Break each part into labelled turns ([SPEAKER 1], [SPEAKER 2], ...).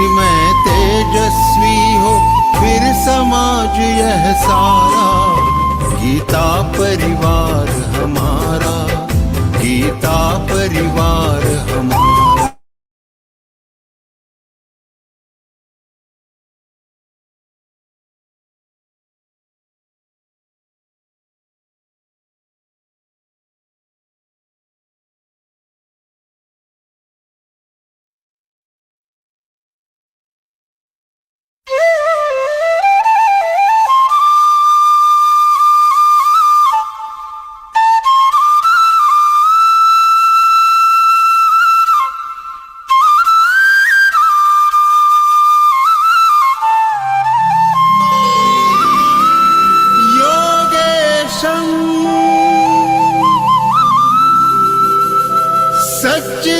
[SPEAKER 1] भक्तिमय तेजस्वी हो फिर समाज यह सारा, गीता परिवार हमारा, गीता परिवार हमारा।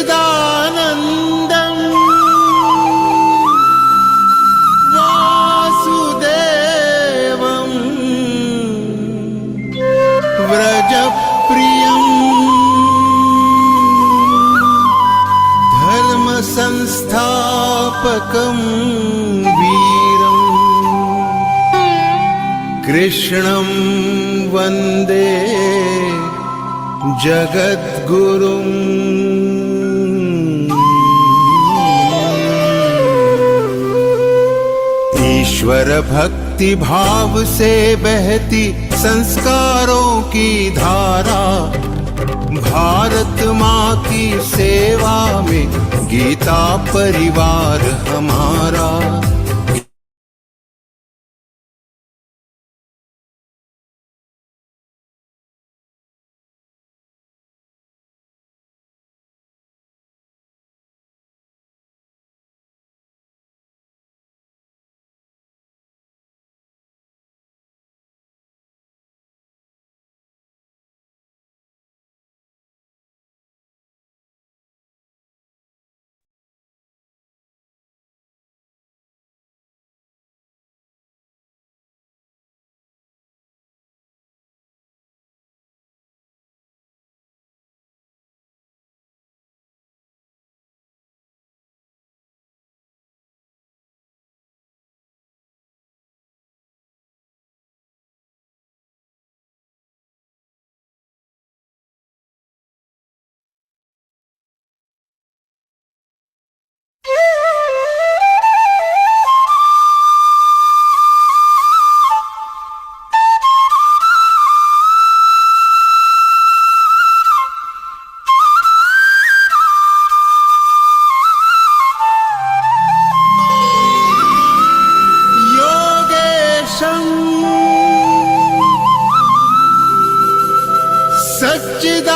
[SPEAKER 1] सच्चिदानन्दं वासुदेवं व्रजप्रियं धर्मसंस्थापकं वीरं कृष्णं वन्दे जगद्गुरुम्। ईश्वर भक्ति भाव से बहती संस्कारों की धारा, भारत माँ की सेवा में गीता परिवार हमारा।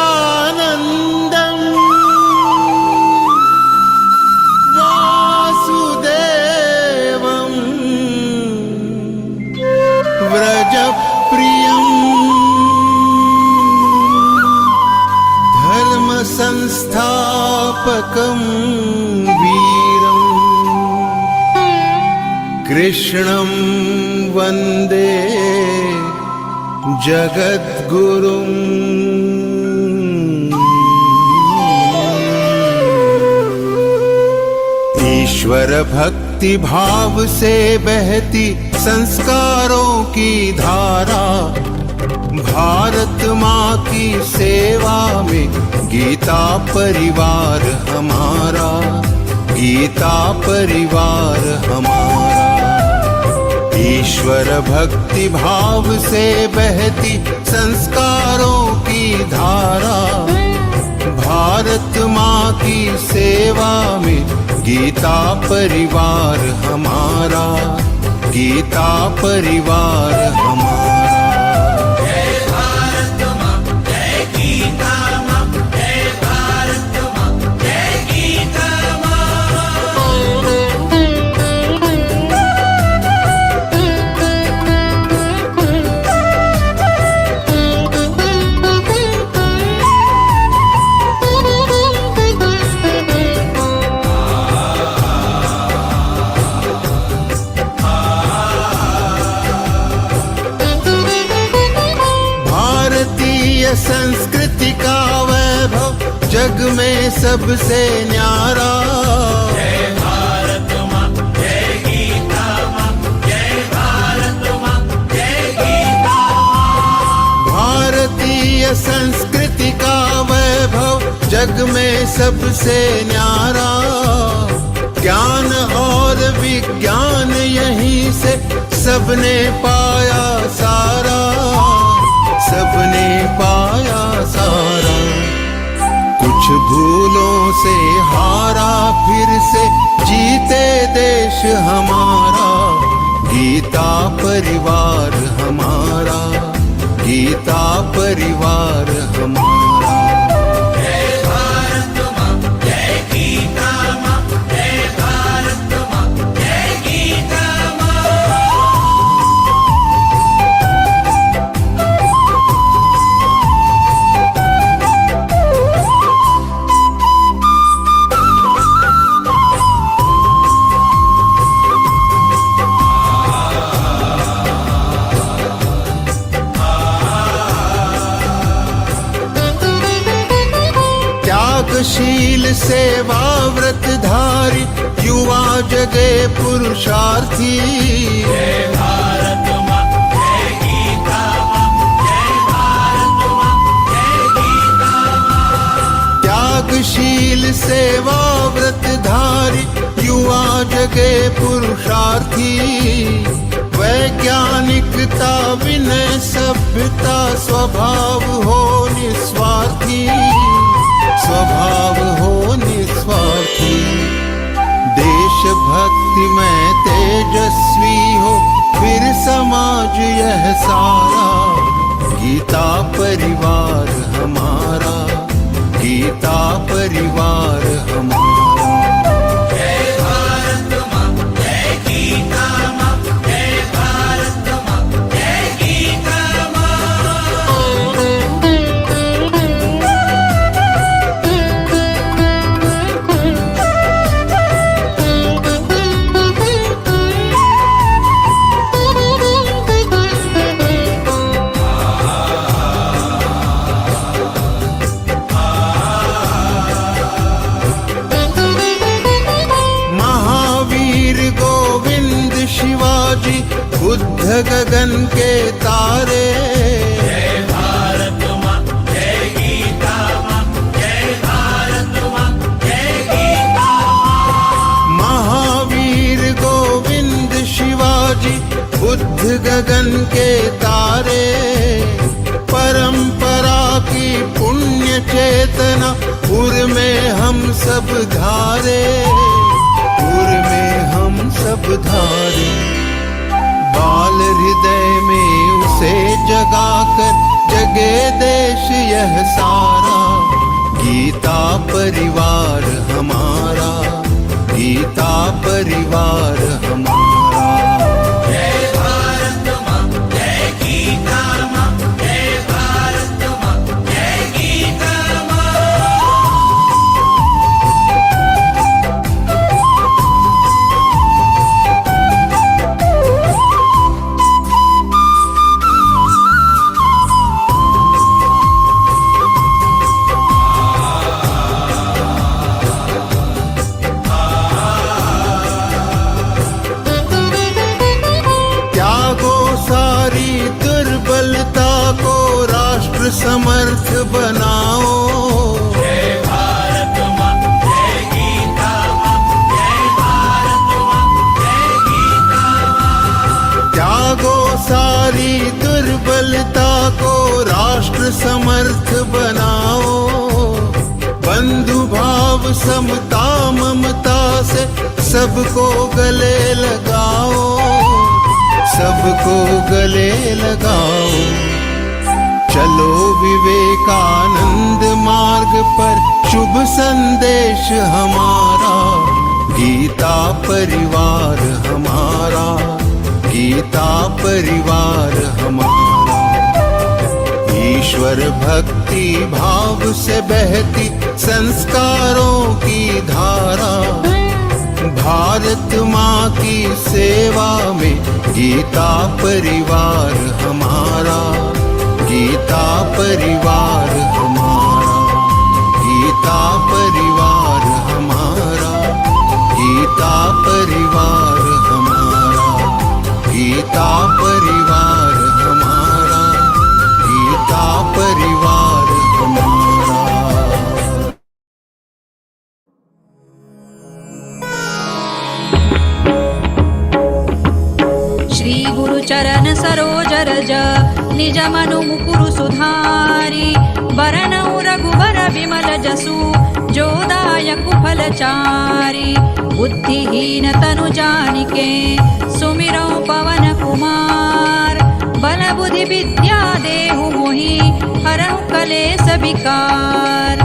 [SPEAKER 1] सच्चिदानन्दं वासुदेवं व्रजप्रियं धर्मसंस्थापकं वीरं कृष्णं वन्दे जगद्गुरुम्। ईश्वर भक्ति भाव से बहती संस्कारों की धारा, भारत माँ की सेवा में गीता परिवार हमारा, गीता परिवार हमारा। ईश्वर भक्ति भाव से बहती संस्कारों की धारा, भारत माँ की सेवा में गीता परिवार हमारा, गीता परिवार हमारा। संस्कृति का वैभव जग में सबसे न्यारा,
[SPEAKER 2] जय भारत माँ
[SPEAKER 1] सबसे न्यारा। ज्ञान और विज्ञान यहीं से सबने पाया सारा, सबने पाया सारा। कुछ भूलों से हारा फिर से जीते देश हमारा। गीता परिवार हमारा, गीता परिवार हमारा।
[SPEAKER 2] जय भारत माँ, जय गीता माँ, जय भारत माँ, जय गीता माँ।
[SPEAKER 1] त्यागशील सेवा व्रतधारी युवा जगे पुरुषार्थी।
[SPEAKER 2] जय भारत माँ, जय गीता माँ, जय भारत माँ, जय गीता माँ।
[SPEAKER 1] त्यागशील सेवा व्रतधारी युवा जगे पुरुषार्थी। वैज्ञानिकता विनय सभ्यता स्वभाव हो निस्वार्थी, स्वभाव हो निस्वार्थी। देशभक्ति में तेजस्वी हो फिर समाज यह सारा। गीता परिवार हमारा, गीता परिवार हमारा।
[SPEAKER 2] जय भारत माँ, जय गीता माँ, जय भारत माँ, जय गीता माँ।
[SPEAKER 1] शिवाजी बुद्ध गगन के तारे।
[SPEAKER 2] जय भारत माँ, जय गीता माँ, जय भारत माँ, जय गीता माँ।
[SPEAKER 1] महावीर गोविंद शिवाजी बुद्ध गगन के तारे। परंपरा की पुण्य चेतना पुर में हम सब धारे, पुर में हम सब धारे। बाल हृदय में उसे जगाकर जगे देश यह सारा। गीता परिवार हमारा, गीता परिवार हमारा।
[SPEAKER 2] जय भारत माँ, जय गीता माँ, जय भारत माँ, जय गीता माँ।
[SPEAKER 1] दुर्बलता को राष्ट्र समर्थ बनाओ।
[SPEAKER 2] जय भारत माँ, जय गीता माँ, जय भारत माँ, जय गीता माँ।
[SPEAKER 1] त्यागो सारी दुर्बलता को राष्ट्र समर्थ बनाओ। बंधु भाव समता ममता से सबको गले लगाओ, सबको गले लगाओ। चलो विवेकानंद मार्ग पर शुभ संदेश हमारा। गीता परिवार हमारा, गीता परिवार हमारा। ईश्वर भक्ति भाव से बहती संस्कारों की धारा। भारत माँ की सेवा में गीता परिवार हमारा, गीता परिवार हमारा, गीता परिवार हमारा, गीता परिवार हमारा, गीता परिवार हमारा, गीता परिवार हमारा।
[SPEAKER 3] चरण सरोज रज निज मनु मुकुरु सुधारी बरनौ रघुबर विमल जसु जोदायक फलचारी बुद्धिहीन तनु जानिके सुमिरौ पवन कुमार बल बुद्धि विद्या देहु मोहि हरहु कलेस विकार।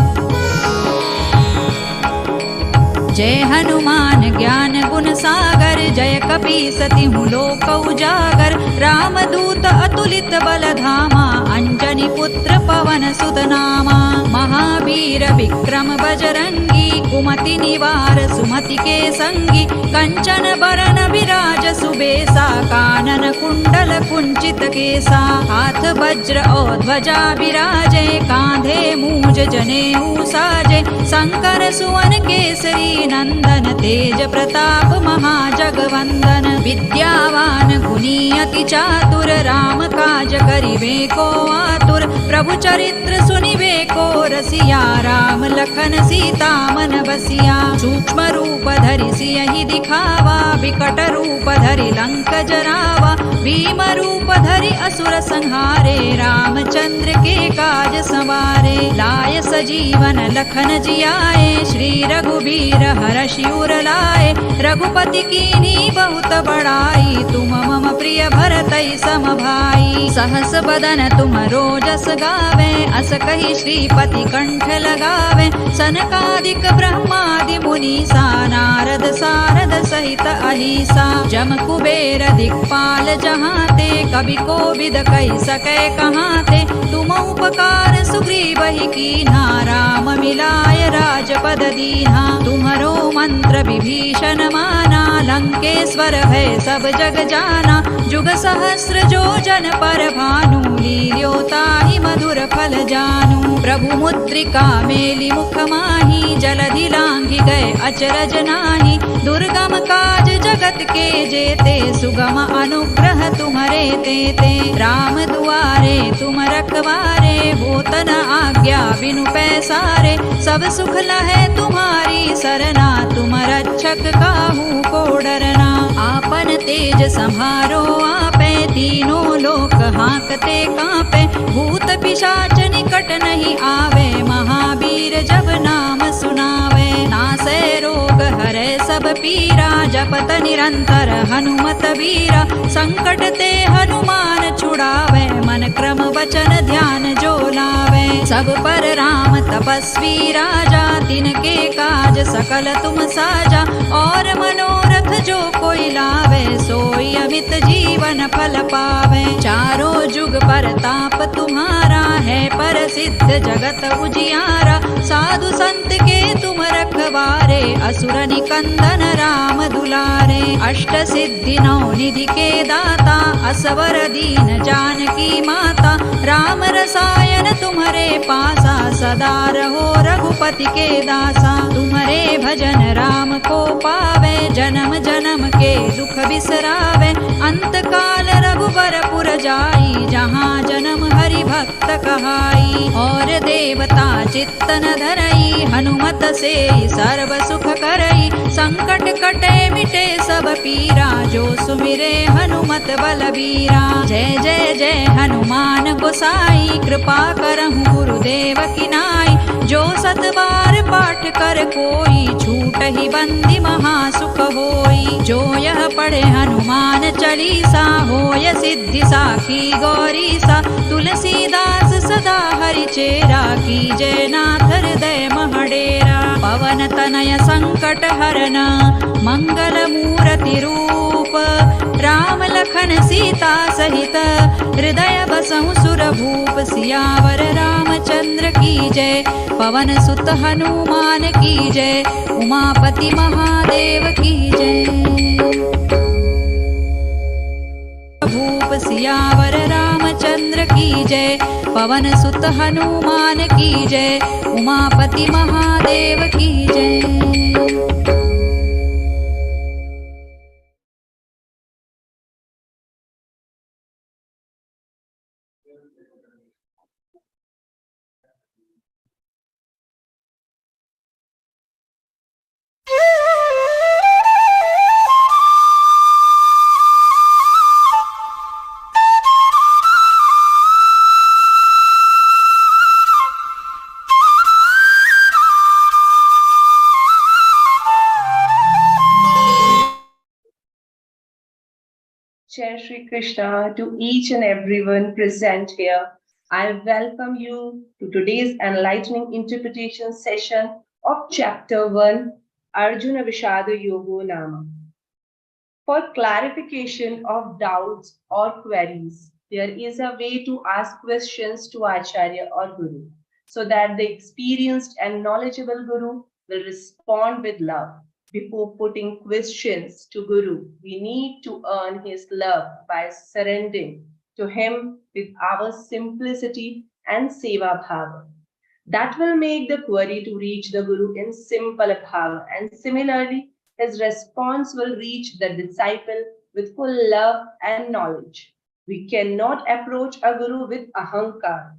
[SPEAKER 3] जय हनुमान ज्ञान गुण सागर जय कपीसति लोक उजागर रामदूत अतुलित बल धामा अंजनी पुत्र पवन सुत नामा महावीर विक्रम बजरंगी कुमति निवार सुमति के संगी कंचन बरन विराज सुबेसा कानन कुंडल कुंचित केसा हाथ वज्र और ध्वजा विराजे कांधे मूज जनेऊ साजे शंकर सुवन केसरी नंदन तेज प्रताप महाजगवंदन विद्यावान गुणी अति चातुर राम काज करिबे को आतुर प्रभु चरित्र सुनिबे को रसिया राम लखन सीता मन बसिया सूक्ष्म रूप धरि सियहि दिखावा विकट रूप धरि लंक जरावा भीम रूप धरि असुर संहारे रामचंद्र के काज संवारे लाय सजीवन लखन जियाए श्री रघुबीर हरषि उर लाए रघुपति कीन्ही बहुत बड़ाई तुम मम प्रिय भरतई सम भाई सहस बदन तुम रोजस गावे अस कहि श्रीपति कंठ लगावे सनकादिक ब्रह्मादि मुनीसा नारद सारद सहित अहिसा जम कुबेर दिक्पाल जहाते कवि कोविद कहि सकै कहाते तुम उपकार सुग्रीवहि कीन्हा राम मिलाय राजपद दीन्हा तुम्हरो मंत्र विभीषण माना लंकेश्वर है सब जग जाना जुग सहस्र जो जन पर भानु लील्यो ताहि मधुर फल जानू प्रभु मुद्रिका मेलि मुख माही जलधि लांघि गए अचरज नाही दुर्गम काज जगत के जेते सुगम अनुग्रह तुम्हरे तेते राम दुआरे तुम रखवारे होत न आज्ञा बिनु पैसारे सब सुख लहै तुम्हारी सरना तुम रक्षक काहू को डरना आपन तेज सम्हारो आपे तीनों लोक हांकते कांपे भूत पिशाच निकट नहीं आवे महावीर जब नाम सुनावे नासै रोग हरै सब पीरा जपत निरंतर हनुमत वीरा संकट ते हनुमान छुड़ावे मन क्रम वचन ध्यान जो लावे सब पर राम तपस्वी राजा तिनके काज सकल तुम साजा और मनोरथ जो कोई लावे सोई अमित जीवन फल पावे चारों जुग परताप तुम्हारा है प्रसिद्ध जगत उजियारा साधु संत के तुम रखवारे असुर निकंदन राम दुलारे अष्ट सिद्धि नौ निधि के दाता असवर दीन जानकी माता राम रसायन तुम्हारे पासा सदा रहो रघुपति के दासा तुम्हारे भजन राम को पावे जन्म जन्म के दुख बिसरावे अंत काल रघुबर पुर जाई जहाँ जन्म हरि भक्त कहाई और देवता चित्तन धरई हनुमत से सर्व सुख करई संकट कटे मिटे सब पीरा जो सुमिरे हनुमत बलबीरा जय जय जय हनुमान गोसाई कृपा करहु गुरुदेव की नाई जो सत बार पाठ कर कोई छूट ही बंदी महासुख होई जो यह पढ़े हनुमान चालीसा होय सिद्धि साखी गौरीसा तुलसीदास सदा हरि चेरा की जय नाथ हृदय महडेरा पवन तनय संकट हरन मंगल मूर्ति रूप राम लखन सीता सहित हृदय बसहु सुर भूप सियावर रामचंद्र की जय पवन सुत हनुमान की जय उमापति महादेव की जय भूप सियावर रामचंद्र की जय पवन सुत हनुमान की जय उमापति महादेव की जय।
[SPEAKER 4] Jai Shri Krishna to each and everyone present here. I welcome you to today's enlightening interpretation session of Chapter 1, Arjuna Vishada Yogo Nama. For clarification of doubts or queries, there is a way to ask questions to Acharya or Guru, so that the experienced and knowledgeable Guru will respond with love. Before putting questions to Guru, we need to earn his love by surrendering to him with our simplicity and seva bhava. That will make the query to reach the Guru in simple bhava, and similarly, his response will reach the disciple with full love and knowledge. We cannot approach a Guru with ahankar.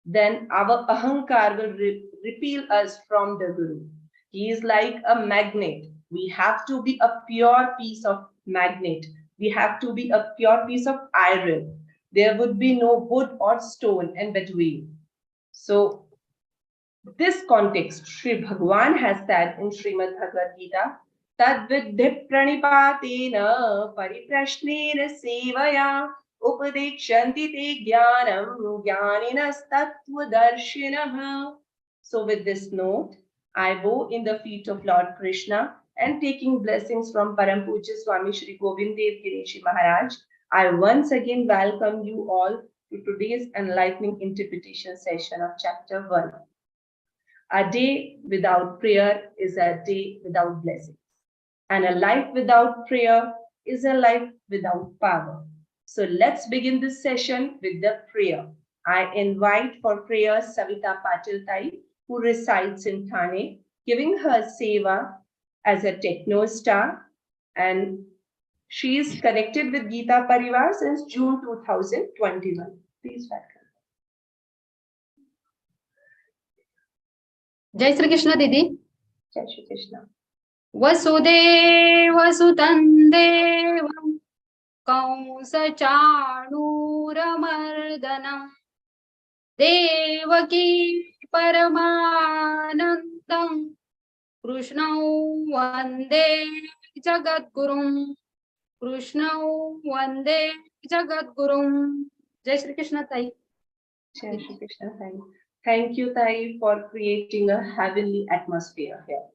[SPEAKER 4] Then our ahankar will repel us from the Guru. He is like a magnet. We have to be a pure piece of magnet. We have to be a pure piece of iron. There would be no wood or stone in between. So, this context, Sri Bhagavan has said in Śrīmad-Bhagavadgītā, Tadviddhi pranipatena pariprashnena sevaya upadekshanti te jnanam jnaninas tattvadarshinaha. So with this note, I bow in the feet of Lord Krishna and taking blessings from Param Pujya Swami Shri Govind Dev Girishi Maharaj, I once again welcome you all to today's enlightening interpretation session of Chapter 1. A day without prayer is a day without blessings. And a life without prayer is a life without power. So let's begin this session with the prayer. I invite for prayer Savita Patil Tai, who resides in Thane, giving her seva as a techno star, and she is connected with Geeta Parivar since June 2021. Please welcome.
[SPEAKER 5] Jai Shri Krishna Didi.
[SPEAKER 4] Jai Shri Krishna.
[SPEAKER 5] Vasudeva Sutandevam Kamsa Chanuramardanam Devaki Paramanandam Krishnau Vande Jagadgurum Krishnau Vande Jagadgurum. Jai Shri Krishna Tai.
[SPEAKER 4] Jai Shri Krishna Tai. Thank you, Tai, for creating a heavenly atmosphere here.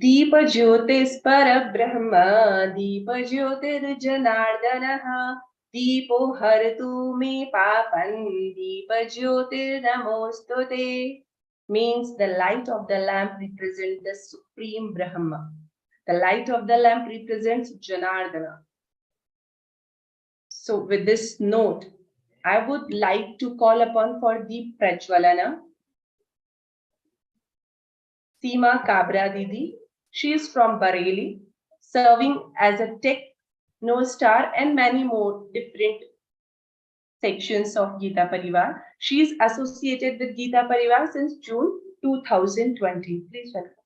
[SPEAKER 4] Deepa Jyotis Para Brahma, Deepa Jyotir Janardanaha, Deepo Haratu Me Papan, Deepa Jyotir Namostute. Means the light of the lamp represents the Supreme Brahma. The light of the lamp represents Janardana. So with this note, I would like to call upon for Deep Prajwalana Seema Kabra Didi. She is from Bareilly, serving as a techno star and many more different sections of Geeta Parivar. She is associated with Geeta Parivar since June 2020. Please welcome.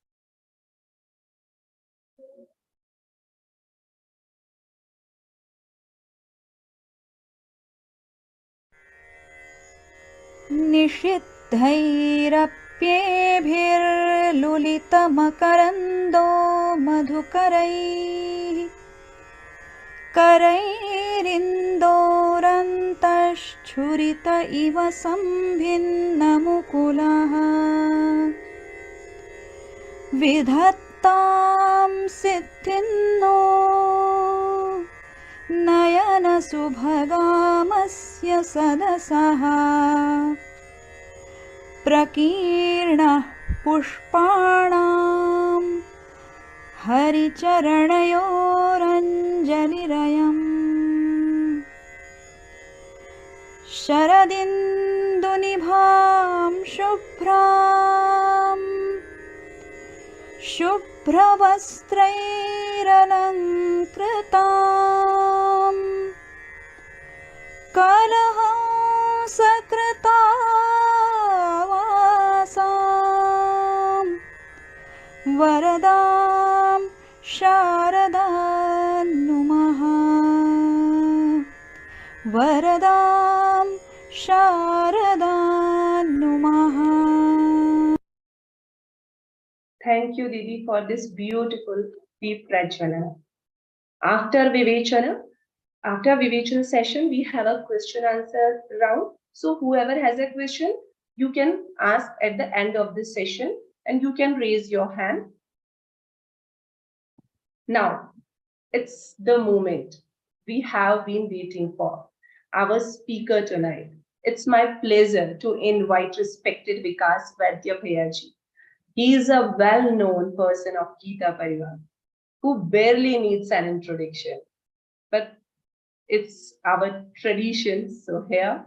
[SPEAKER 3] निषिद्धैरप्येभिर्लुलितमकरन्दो मधुकरैः करैरिन्दोरन्तश्छुरित इव सम्भिन्नमुकुलः विधत्तां सिद्धिन्नो नयनसुभगामस्य सदसः प्रकीर्णः पुष्पाणां हरिचरणयोरञ्जलिरयम् शरदिन्दुनिभां शुभ्रां शुभ्रवस्त्रैरलङ्कृतां कलहंसकृतावासां वरदां शारदां नुमः वरदां शारदां नुमः.
[SPEAKER 4] Thank you, Didi, for this beautiful deep prajwalana. After Vivechana, After Vivechana session, we have a question answer round. So whoever has a question, you can ask at the end of this session and you can raise your hand. Now, it's the moment we have been waiting for. Our speaker tonight. It's my pleasure to invite respected Vikas Vaidya Bhayaji. He is a well-known person of Geeta Parivar who barely needs an introduction. But it's our tradition. So here,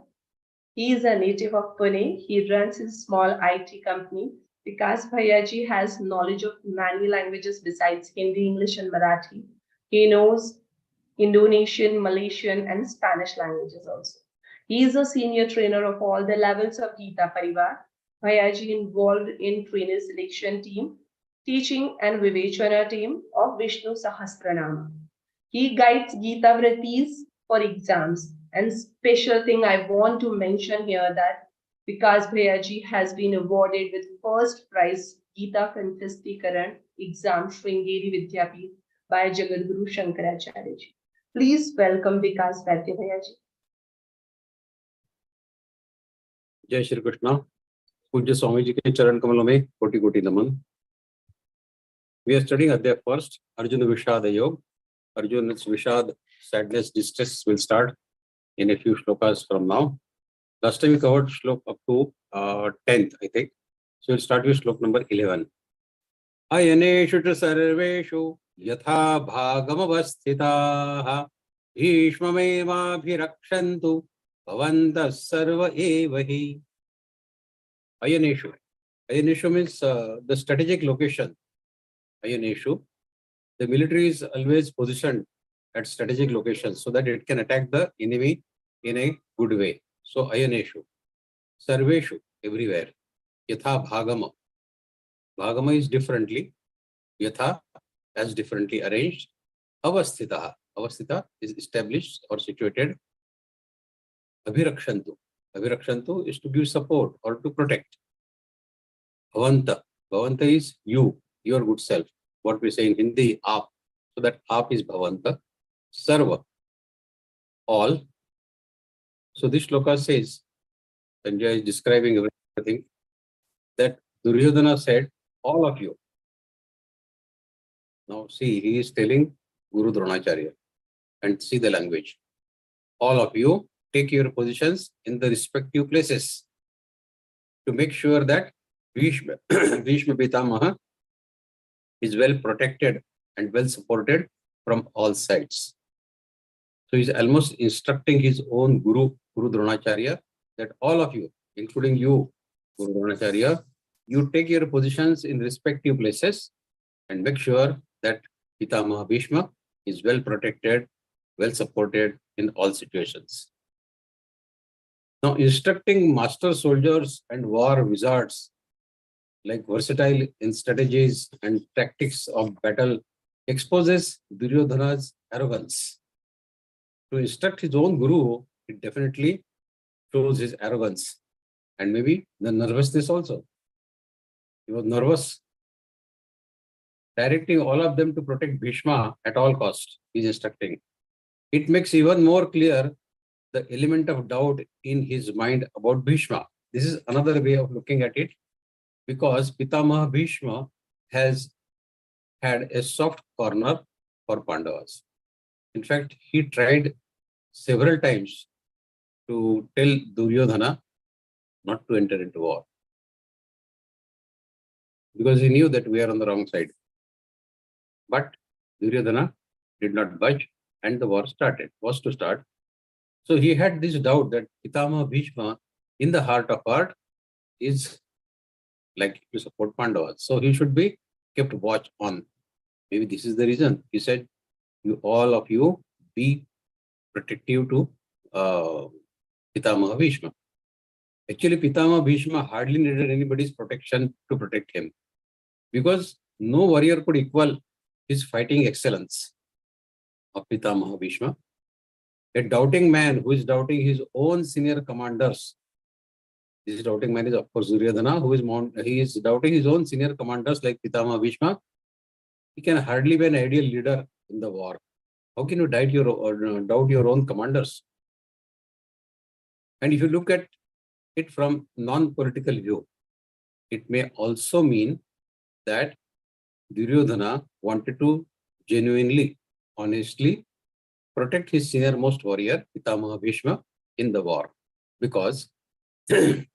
[SPEAKER 4] he is a native of Pune. He runs his small IT company. Vikas Bhayaji has knowledge of many languages besides Hindi, English, and Marathi. He knows Indonesian, Malaysian, and Spanish languages also. He is a senior trainer of all the levels of Geeta Parivar. Bhayaji involved in trainer selection team, teaching and Vivechana team of Vishnu Sahasranama. He guides Geeta Vratis for exams. And special thing I want to mention here that Vikas Bhayaji has been awarded with first prize Geeta Kanthastikaran exam Sringeri Vidyapith by Jagadguru Shankaracharya ji. Please welcome Vikas Vaidya Bhayaji.
[SPEAKER 6] जय श्री कृष्ण। पूज्य स्वामी जी के चरण कमलों में कोटि कोटि नमन। We are studying Adhyay first, Arjuna Vishada Yoga. Arjuna's Vishad, sadness, distress will start in a few shlokas from now. Last time we covered shlok up to 10th, I think. So we'll start with shlok number 11. Ayaneshu tu sarveshu yatha bhagamavasthitaha bhishmamevabhirakshantu bhavantas sarva evahi. Ayaneshu. Ayaneshu means the strategic location. Ayaneshu. The military is always positioned at strategic locations so that it can attack the enemy in a good way. So Ayaneshu. Sarveshu, everywhere. Yatha bhagama. Bhagama is differently. Yatha, as differently arranged. Avasthita. Avasthita is established or situated. Abhirakshantu. Abhirakshantu is to give support or to protect. Bhavanta. Bhavanta is you, your good self. What we say in Hindi, aap. So that aap is Bhavanta. Sarva. All. So this shloka says, Sanjay is describing everything, that Duryodhana said, all of you. Now see, he is telling Guru Dronacharya, and see the language. All of you take your positions in the respective places to make sure that Bhishma Pitamaha is well protected and well supported from all sides. So he's almost instructing his own Guru Dronacharya, that all of you, including you, Guru Dronacharya, you take your positions in respective places and make sure that Pitamaha Bhishma is well protected, well supported in all situations. Now, instructing master soldiers and war wizards, like versatile in strategies and tactics of battle, exposes Duryodhana's arrogance. To instruct his own guru, it definitely shows his arrogance and maybe the nervousness also. He was nervous. Directing all of them to protect Bhishma at all costs, he is instructing. It makes even more clear the element of doubt in his mind about Bhishma. This is another way of looking at it, because Pitamaha Bhishma has had a soft corner for Pandavas. In fact, he tried several times to tell Duryodhana not to enter into war, because he knew that we are on the wrong side. But Duryodhana did not budge and the war was to start. So he had this doubt that Pitamaha Bhishma, in the heart of heart, is like to support Pandavas. So he should be kept watch on. Maybe this is the reason. He said, all of you be protective to Pitamaha Bhishma. Actually, Pitamaha Bhishma hardly needed anybody's protection to protect him, because no warrior could equal his fighting excellence of Pitamaha Bhishma. A doubting man who is doubting his own senior commanders. This doubting man is, of course, Duryodhana, he is doubting his own senior commanders like Pitamaha Bhishma. He can hardly be an ideal leader in the war How can you doubt your own commanders? And if you look at it from non-political view, it may also mean that Duryodhana wanted to genuinely, honestly protect his senior-most warrior, Pitamaha Bhishma, in the war. Because if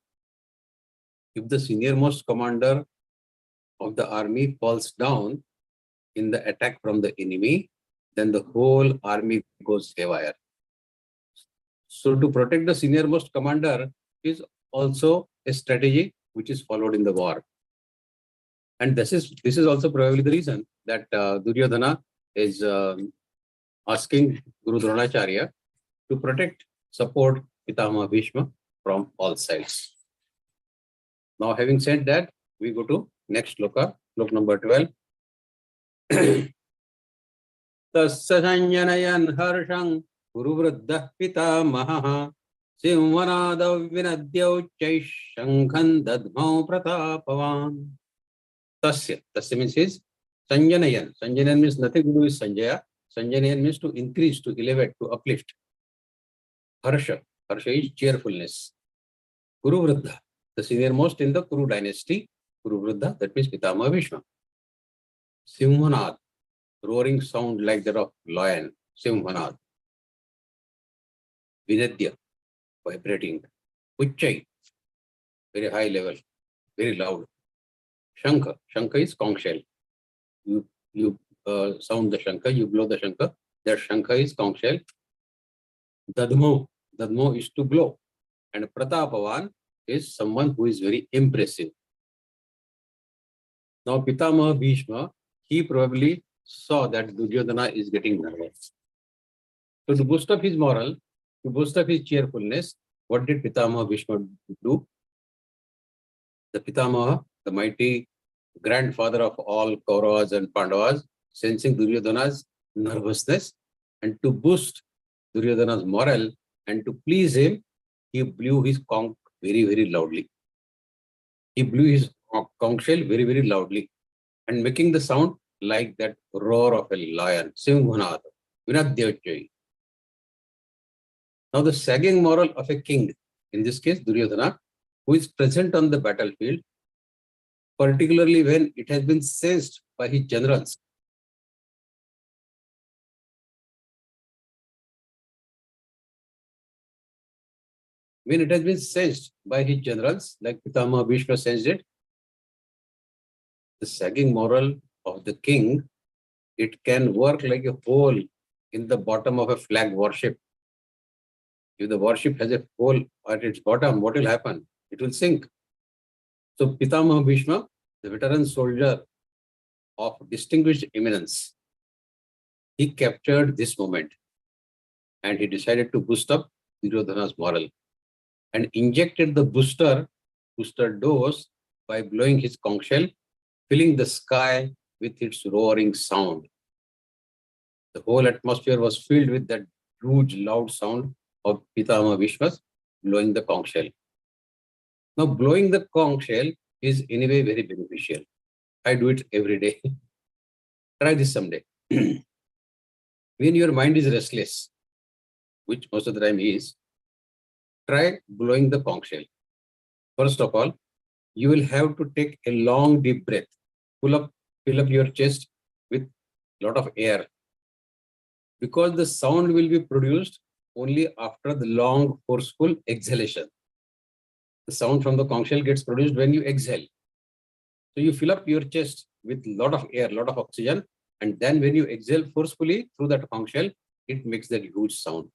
[SPEAKER 6] the senior-most commander of the army falls down in the attack from the enemy, then the whole army goes haywire. So to protect the senior-most commander is also a strategy which is followed in the war. And this is also probably the reason that Duryodhana is asking Guru Dronacharya to protect, support Pitamaha Bhishma from all sides. Now, having said that, we go to next shloka, shloka number 12. Tasya sanjanayan harshang Guru Vruddha Pitamaha Simvanadav Vinadyau Chai Shankhan Dadmau Pratapavan. Tasya means his sanjanayan. Sanjanayan means nothing to do with Sanjaya. Sanjanayan means to increase, to elevate, to uplift. Harsha is cheerfulness. Guru Vruddha, the senior-most in the Kuru dynasty. Guru Vruddha, that means Pitamaha Bhishma. Simhanad, roaring sound like that of lion. Simhanad. Vinadya, vibrating. Uchchai, very high level, very loud. Shankha is conch shell. You sound the shankha, you blow the shankha. That shankha is conch shell. Dadmo is to blow. And Pratapavan is someone who is very impressive. Now Pitamaha Bhishma, he probably saw that Duryodhana is getting nervous. So to boost up his moral, to boost up his cheerfulness, what did Pitamaha Bhishma do? The Pitamaha, the mighty grandfather of all Kauravas and Pandavas, sensing Duryodhana's nervousness, and to boost Duryodhana's morale and to please him, he blew his conch very, very loudly. He blew his conch shell very, very loudly and making the sound like that roar of a lion. Simhanad, Vinadyachai. Now the sagging moral of a king, in this case Duryodhana, who is present on the battlefield, particularly when it has been sensed by his generals. When it has been sensed by his generals, like Pitamaha Bhishma sensed it, the sagging moral of the king, it can work like a hole in the bottom of a flag warship. If the warship has a hole at its bottom, what will happen? It will sink. So Pitamaha Bhishma, the veteran soldier of distinguished eminence, he captured this moment and he decided to boost up Duryodhana's moral and injected the booster dose by blowing his conch shell, filling the sky with its roaring sound. The whole atmosphere was filled with that huge loud sound of Pitamaha Bhishma's blowing the conch shell. Now blowing the conch shell is anyway very beneficial. I do it every day. Try this someday. When your mind is restless, which most of the time is, try blowing the conch shell. First of all, you will have to take a long deep breath. Fill up your chest with a lot of air. Because the sound will be produced only after the long, forceful exhalation. The sound from the conch shell gets produced when you exhale. So you fill up your chest with a lot of air, a lot of oxygen, and then when you exhale forcefully through that conch shell, it makes that huge sound.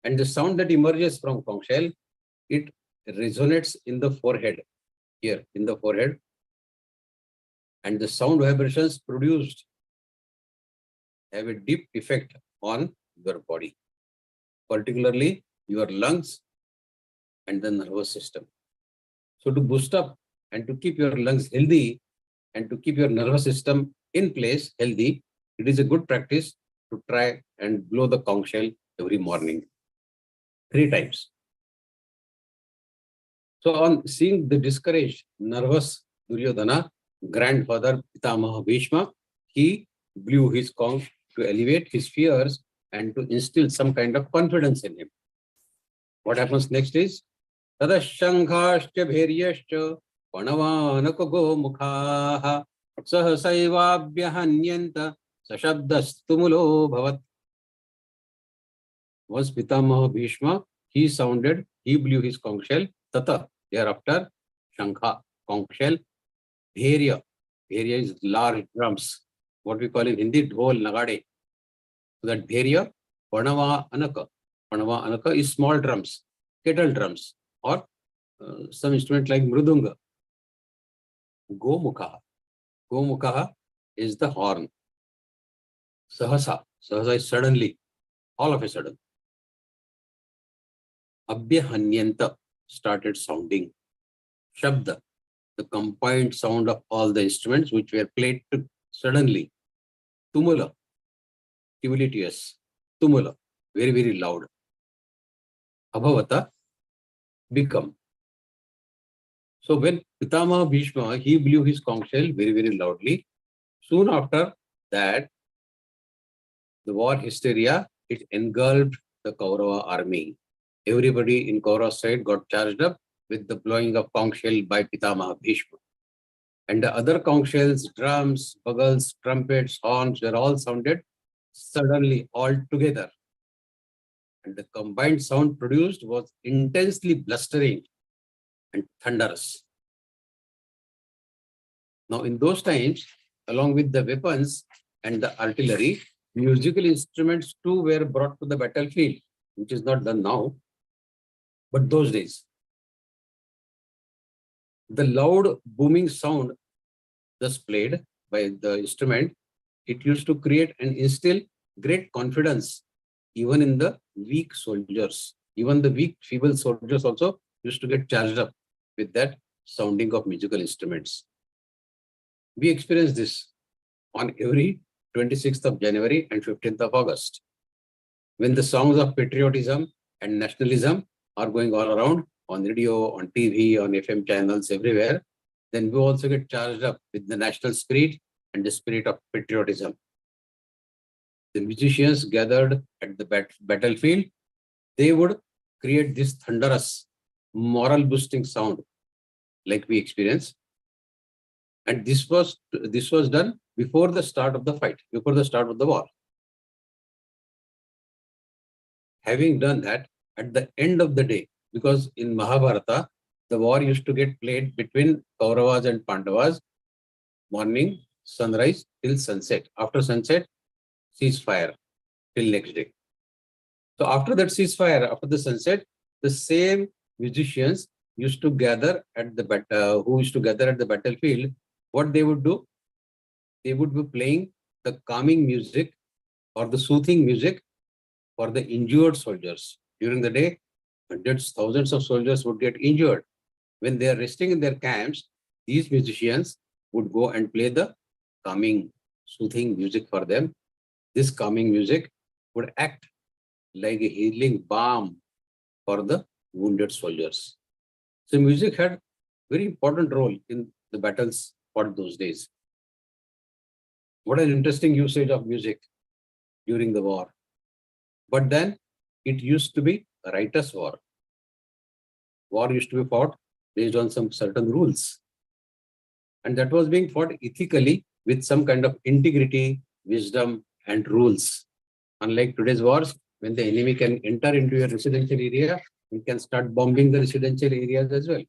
[SPEAKER 6] And the sound that emerges from conch shell, it resonates in the forehead, here in the forehead. And the sound vibrations produced have a deep effect on your body, particularly your lungs and the nervous system. So to boost up and to keep your lungs healthy and to keep your nervous system in place healthy, it is a good practice to try and blow the conch shell every morning, 3 times. So on seeing the discouraged, nervous Duryodhana, grandfather Pitamaha Bhishma, he blew his conch to elevate his fears and to instill some kind of confidence in him. What happens next is Tadashankhaschya bheryascha panavānaka gomukhaha sahasaivaabhyahanyanta sashabdastumulo bhavat. Once Pitamaha Bhishma, he blew his conch shell, tata, thereafter, Shankha, conch shell, Bherya is large drums, what we call in Hindi, dhol, nagade. So that Bherya, Panava Anaka is small drums, kettle drums, or some instrument like Mridunga. Gomukha is the horn. Sahasa is suddenly, all of a sudden. Abhyahanyanta started sounding. Shabda, the combined sound of all the instruments which were played suddenly. Tumula, tumultuous. Tumula, very, very loud. Abhavata, become. So when Pitamaha Bhishma, he blew his conch shell very, very loudly. Soon after that, the war hysteria, it engulfed the Kaurava army. Everybody in Kaurava side got charged up with the blowing of conch shell by Pitamaha Bhishma. And the other conch shells, drums, bugles, trumpets, horns were all sounded suddenly all together. And the combined sound produced was intensely blustering and thunderous. Now in those times, along with the weapons and the artillery, musical instruments too were brought to the battlefield, which is not done now, but those days. The loud booming sound thus played by the instrument, it used to create and instill great confidence even in the weak soldiers. Even the weak, feeble soldiers also used to get charged up with that sounding of musical instruments. We experience this on every 26th of January and 15th of August. When the songs of patriotism and nationalism are going all around on radio, on TV, on FM channels, everywhere, then we also get charged up with the national spirit and the spirit of patriotism. The musicians gathered at the battlefield, they would create this thunderous, moral boosting sound like we experience. And this was done before the start of the fight, before the start of the war. Having done that, at the end of the day, because in Mahabharata, the war used to get played between Kauravas and Pandavas, morning, sunrise till sunset. After sunset, ceasefire till next day. So after that ceasefire, after the sunset, the same musicians used to gather at the battlefield. What they would do, they would be playing the calming music or the soothing music for the injured soldiers. During the day, hundreds, thousands of soldiers would get injured. When they are resting in their camps, these musicians would go and play the calming, soothing music for them. This calming music would act like a healing balm for the wounded soldiers. So music had very important role in the battles for those days. What an interesting usage of music during the war. But then it used to be a righteous war. War used to be fought based on some certain rules. And that was being fought ethically with some kind of integrity, wisdom, and rules. Unlike today's wars, when the enemy can enter into your residential area, he can start bombing the residential areas as well.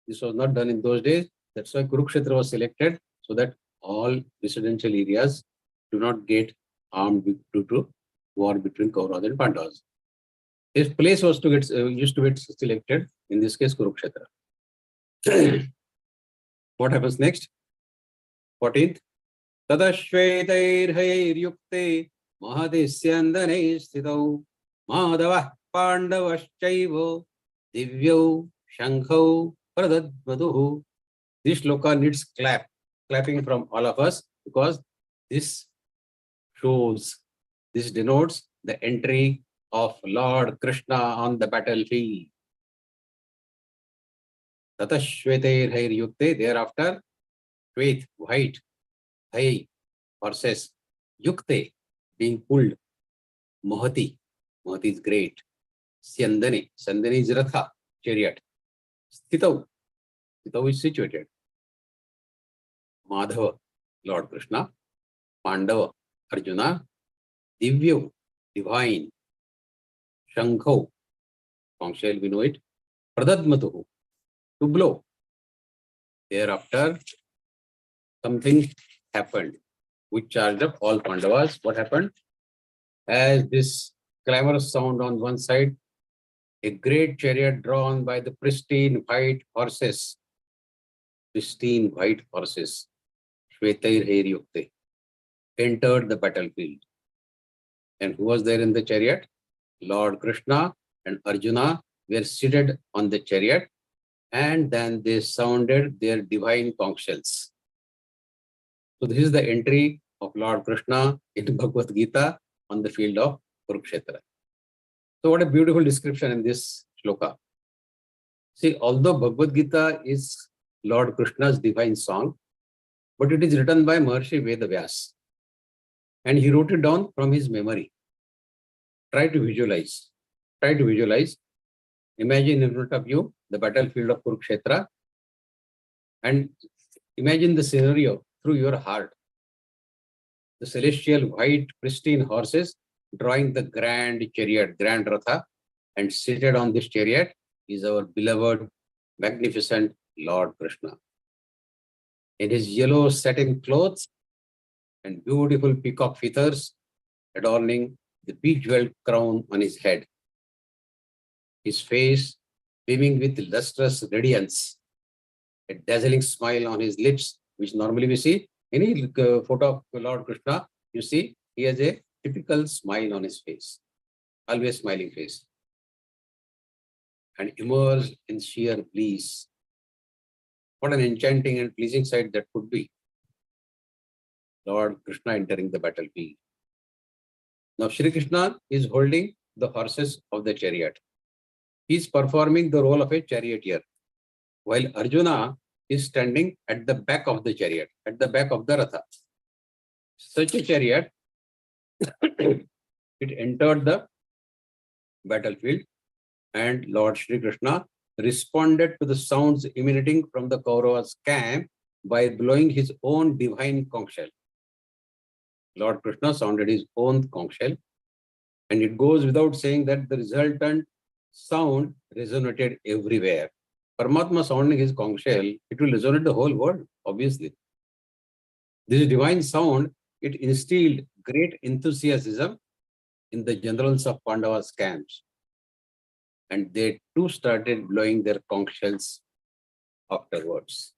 [SPEAKER 6] This was not done in those days. That's why Kurukshetra was selected, so that all residential areas do not get armed due to war between Kauravas and Pandavas. His place was to get used to get selected, in this case Kurukshetra. What happens next? 14th. Tadashvetairhairyukte mahadesyandanai sthitau madavah pandavaschaivo divyau shankhau pradadvaduhu. This shloka needs clapping from all of us, because this denotes the entry of Lord Krishna on the battlefield. Tatashvetairhairyukte, thereafter, Shvet, white, Hai, horses, Yukte, being pulled. Mahati, Mahati is great. Syandani, Syandani is Ratha, chariot. Sthitau, Sthitau is situated. Madhava, Lord Krishna. Pandava, Arjuna. Divya, divine. Shankho, conch shell, we know it. Pradadmatuhu, to blow. Thereafter, something happened which charged up all Pandavas. What happened? As this clamorous sound on one side, a great chariot drawn by the pristine white horses, Shvetair Heiryukte, entered the battlefield. And who was there in the chariot? Lord Krishna and Arjuna were seated on the chariot, and then they sounded their divine conch shells. So this is the entry of Lord Krishna into Bhagavad-Gītā on the field of Kurukshetra. So what a beautiful description in this shloka. See, although Bhagavad-Gītā is Lord Krishna's divine song, but it is written by Maharishi Vedavyas, and he wrote it down from his memory. Try to visualize. Try to visualize. Imagine in front of you the battlefield of Kurukshetra, and imagine the scenario through your heart. The celestial white pristine horses drawing the grand chariot, grand Ratha, and seated on this chariot is our beloved, magnificent Lord Krishna. In his yellow satin clothes and beautiful peacock feathers adorning the bejeweled crown on his head, his face beaming with lustrous radiance, a dazzling smile on his lips, which normally we see any photo of Lord Krishna, you see he has a typical smile on his face, always smiling face, and immersed in sheer bliss. What an enchanting and pleasing sight that could be. Lord Krishna entering the battlefield. Now Shri Krishna is holding the horses of the chariot. He is performing the role of a charioteer, while Arjuna is standing at the back of the chariot, at the back of the Ratha. Such a chariot, it entered the battlefield, and Lord Shri Krishna responded to the sounds emanating from the Kauravas' camp by blowing his own divine conch shell. Lord Krishna sounded his own conch shell, and it goes without saying that the resultant sound resonated everywhere. Paramatma sounding his conch shell, it will resonate the whole world, obviously. This divine sound, it instilled great enthusiasm in the generals of Pandavas' camps, and they too started blowing their conch shells afterwards.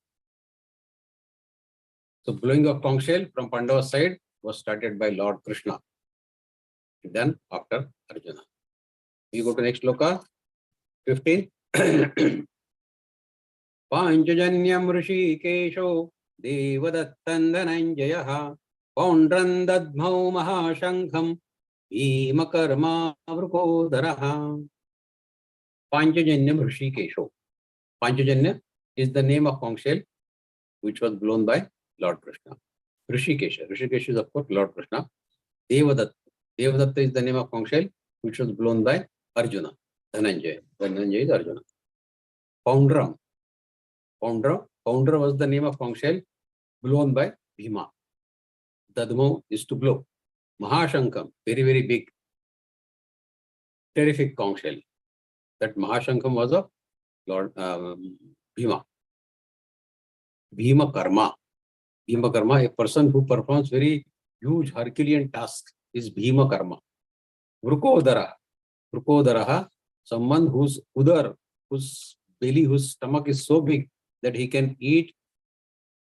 [SPEAKER 6] So blowing of conch shell from Pandava's side was started by Lord Krishna, and then after Arjuna. We go to next shloka, 15. Panchajanyam Rishikesho Devadattandananjayah Paundrandadmau Mahashankham Bhimakarma Vrukodaraha. Panchajanyam Rishikesho. Panchajanya is the name of conch shell which was blown by Lord Krishna. Rishikesha. Rishikesha is of course Lord Krishna. Devadatta. Devadatta is the name of conch shell which was blown by Arjuna. Dhananjaya. Dhananjaya is Arjuna. Poundram. Poundra was the name of conch shell blown by Bhima. Dadmo is to blow. Mahashankam, very, very big, terrific conch shell. That Mahashankam was of Lord Bhima. Bhima Karma. Bhima Karma, a person who performs very huge Herculean tasks, is Bhima Karma. Vrukodara. Vrukodaraha, someone whose udar, whose belly, whose stomach is so big that he can eat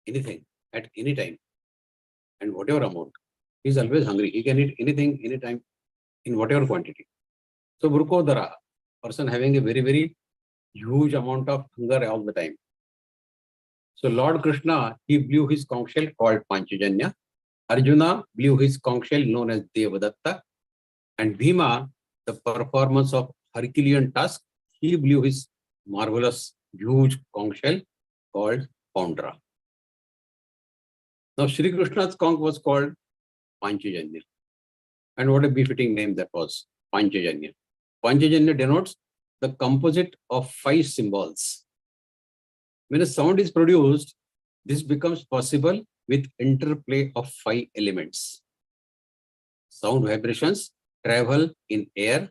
[SPEAKER 6] anything at any time and whatever amount. He is always hungry. He can eat anything, anytime, in whatever quantity. So Vrukodara, person having a very, very huge amount of hunger all the time. So Lord Krishna, he blew his conch shell called Panchajanya. Arjuna blew his conch shell known as Devadatta. And Bhima, the performance of Herculean task, he blew his marvelous, huge conch shell called Poundra. Now Shri Krishna's conch was called Panchajanya. And what a befitting name that was, Panchajanya. Panchajanya denotes the composite of 5 symbols. When a sound is produced, this becomes possible with interplay of 5 elements. Sound vibrations travel in air.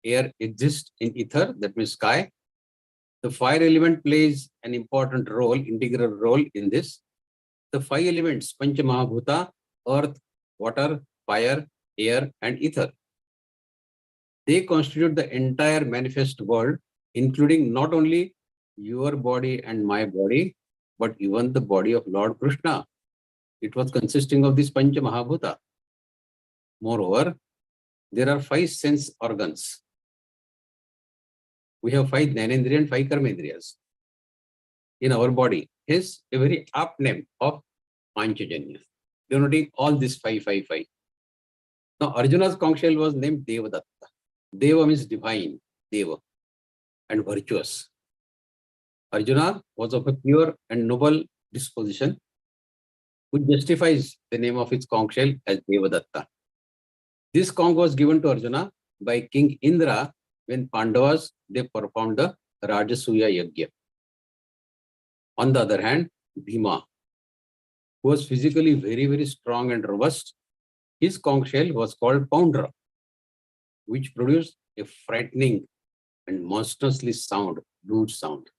[SPEAKER 6] Air exists in ether, that means sky. The fire element plays an important role, integral role in this. The 5 elements, Pancha Mahabhuta, earth, water, fire, air, and ether. They constitute the entire manifest world, including not only your body and my body, but even the body of Lord Krishna. It was consisting of this Pancha Mahabhuta. Moreover, there are 5 sense organs. We have 5 Jnanendriya and 5 Karmendriyas in our body. Hence, a very apt name of Panchajanya, denoting all these 5. Now, Arjuna's conch shell was named Devadatta. Deva means divine, Deva, and virtuous. Arjuna was of a pure and noble disposition, which justifies the name of his conch shell as Devadatta. This conch was given to Arjuna by King Indra when Pandavas, they performed the Rajasuya Yajna. On the other hand, Bhima, who was physically very, very strong and robust, his conch shell was called Poundra, which produced a frightening and monstrously huge sound.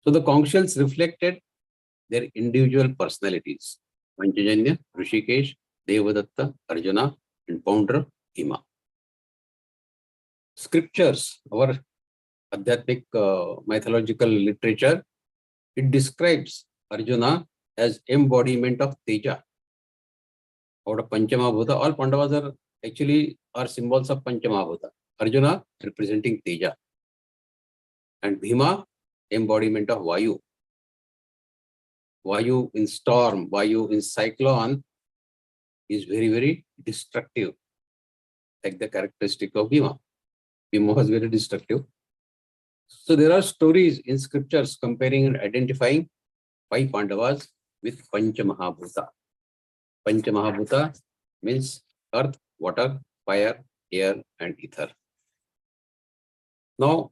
[SPEAKER 6] So the conch shells reflected their individual personalities: Panchajanya, Rishikesh, Devadatta, Arjuna, and Poundra, Bhima. Scriptures, our Adhyatmic mythological literature, it describes Arjuna as embodiment of Teja. Out of Panchamahabhuta, all Pandavas are symbols of Panchamahabhuta. Arjuna representing Teja. And Bhima, embodiment of Vayu. Vayu in storm, Vayu in cyclone is very, very destructive, like the characteristic of Bhima. Bhima was very destructive. So there are stories in scriptures comparing and identifying 5 Pandavas with Panchamahabhuta. Panchamahabhuta means earth, water, fire, air, and ether. Now,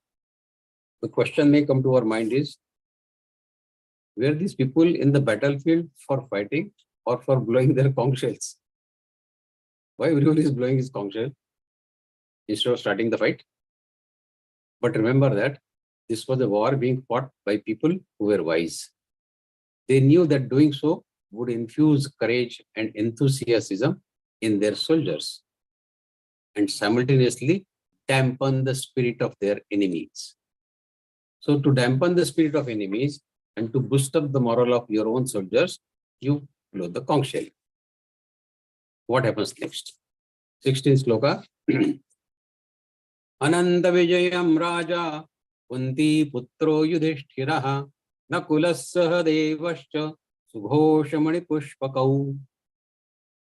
[SPEAKER 6] the question may come to our mind is, were these people in the battlefield for fighting or for blowing their conch shells? Why everyone is blowing his conch shell instead of starting the fight? But remember that this was a war being fought by people who were wise. They knew that doing so would infuse courage and enthusiasm in their soldiers and simultaneously dampen the spirit of their enemies. So to dampen the spirit of enemies and to boost up the morale of your own soldiers, you blow the conch shell. What happens next? 16th sloka. Ananta Vijayam Raja Kunti Putro Yudhishthiraha Nakulas Sahadevascha Subhoshamani Pushpakau.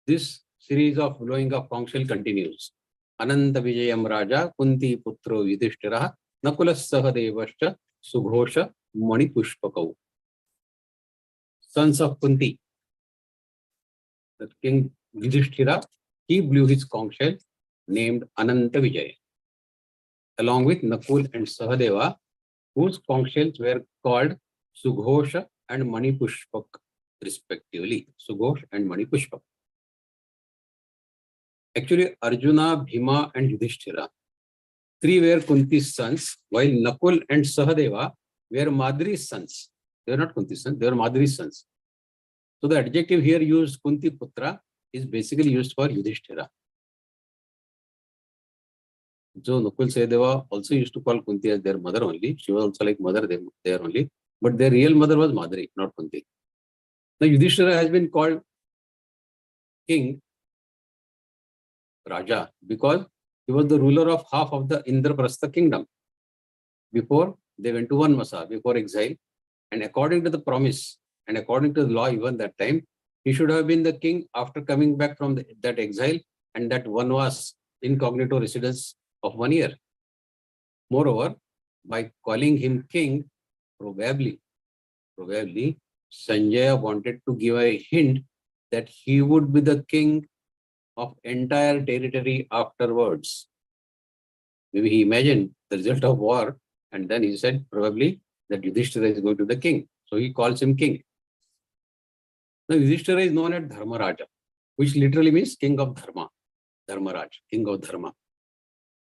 [SPEAKER 6] This series of blowing of conch shell continues. Ananta Vijayam Raja Kunti Putro Yudhishthiraha Nakulas Sahadevascha Subhosha Mani Pushpakau. Sons of Kunti. The king Yudhishthira, he blew his conch shell named Ananta Vijaya, along with Nakul and Sahadeva, whose conch shells were called Sughosha and Mani Pushpak, respectively. Sughosh and Mani Pushpak. Actually, Arjuna, Bhima, and Yudhishthira, 3 were Kunti's sons, while Nakul and Sahadeva were Madri's sons. They were not Kunti's sons, they were Madri's sons. So the adjective here used, Kunti Putra, is basically used for Yudhishthira. So Nakul Sahadeva also used to call Kunti as their mother only. She was also like mother there only. But their real mother was Madri, not Kunti. Now Yudhishthira has been called king, Raja, because he was the ruler of half of the Indraprastha kingdom before they went to Vanvasa, before exile. And according to the promise and according to the law even that time, he should have been the king after coming back from that exile and that Vanvas, incognito residence of 1 year. Moreover, by calling him king, probably Sanjaya wanted to give a hint that he would be the king of entire territory afterwards. Maybe he imagined the result of war, and then he said probably that Yudhishthira is going to the king. So he calls him king. Now Yudhishthira is known as Dharmaraja, which literally means king of Dharma. Dharmaraj, king of Dharma.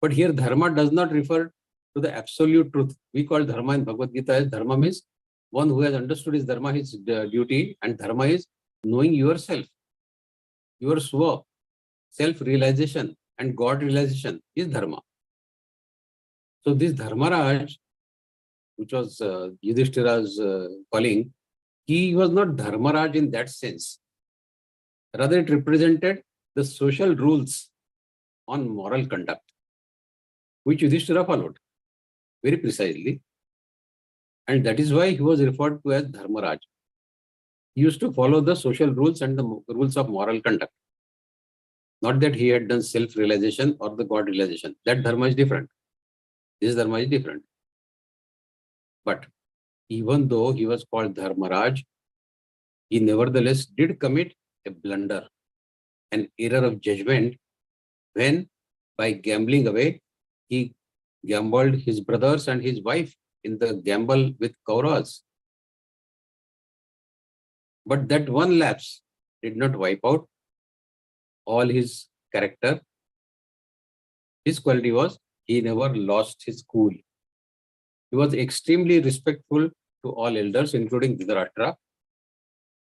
[SPEAKER 6] But here Dharma does not refer to the absolute truth. We call Dharma in Bhagavad-Gītā as Dharma means one who has understood his Dharma, his duty, and Dharma is knowing yourself, your Swa, self-realization and God realization is Dharma. So this Dharmaraj, which was Yudhishthira's calling, he was not Dharmaraj in that sense. Rather, it represented the social rules on moral conduct, which Yudhishthira followed very precisely. And that is why he was referred to as Dharmaraj. He used to follow the social rules and the rules of moral conduct. Not that he had done self-realization or the God realization. That Dharma is different. This Dharma is different. But even though he was called Dharmaraj, he nevertheless did commit a blunder, an error of judgment, when by gambling away, he gambled his brothers and his wife in the gamble with Kauravas. But that one lapse did not wipe out all his character. His quality was he never lost his cool. He was extremely respectful to all elders, including Dhritarashtra.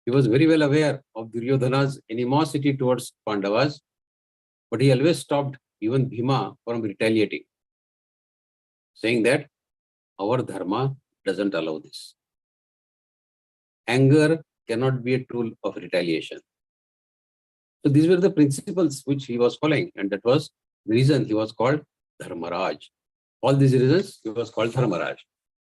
[SPEAKER 6] He was very well aware of Duryodhana's animosity towards Pandavas, but he always stopped even Bhima from retaliating, saying that our Dharma doesn't allow this. Anger cannot be a tool of retaliation. So these were the principles which he was following, and that was the reason he was called Dharmaraj. All these reasons he was called Dharmaraj.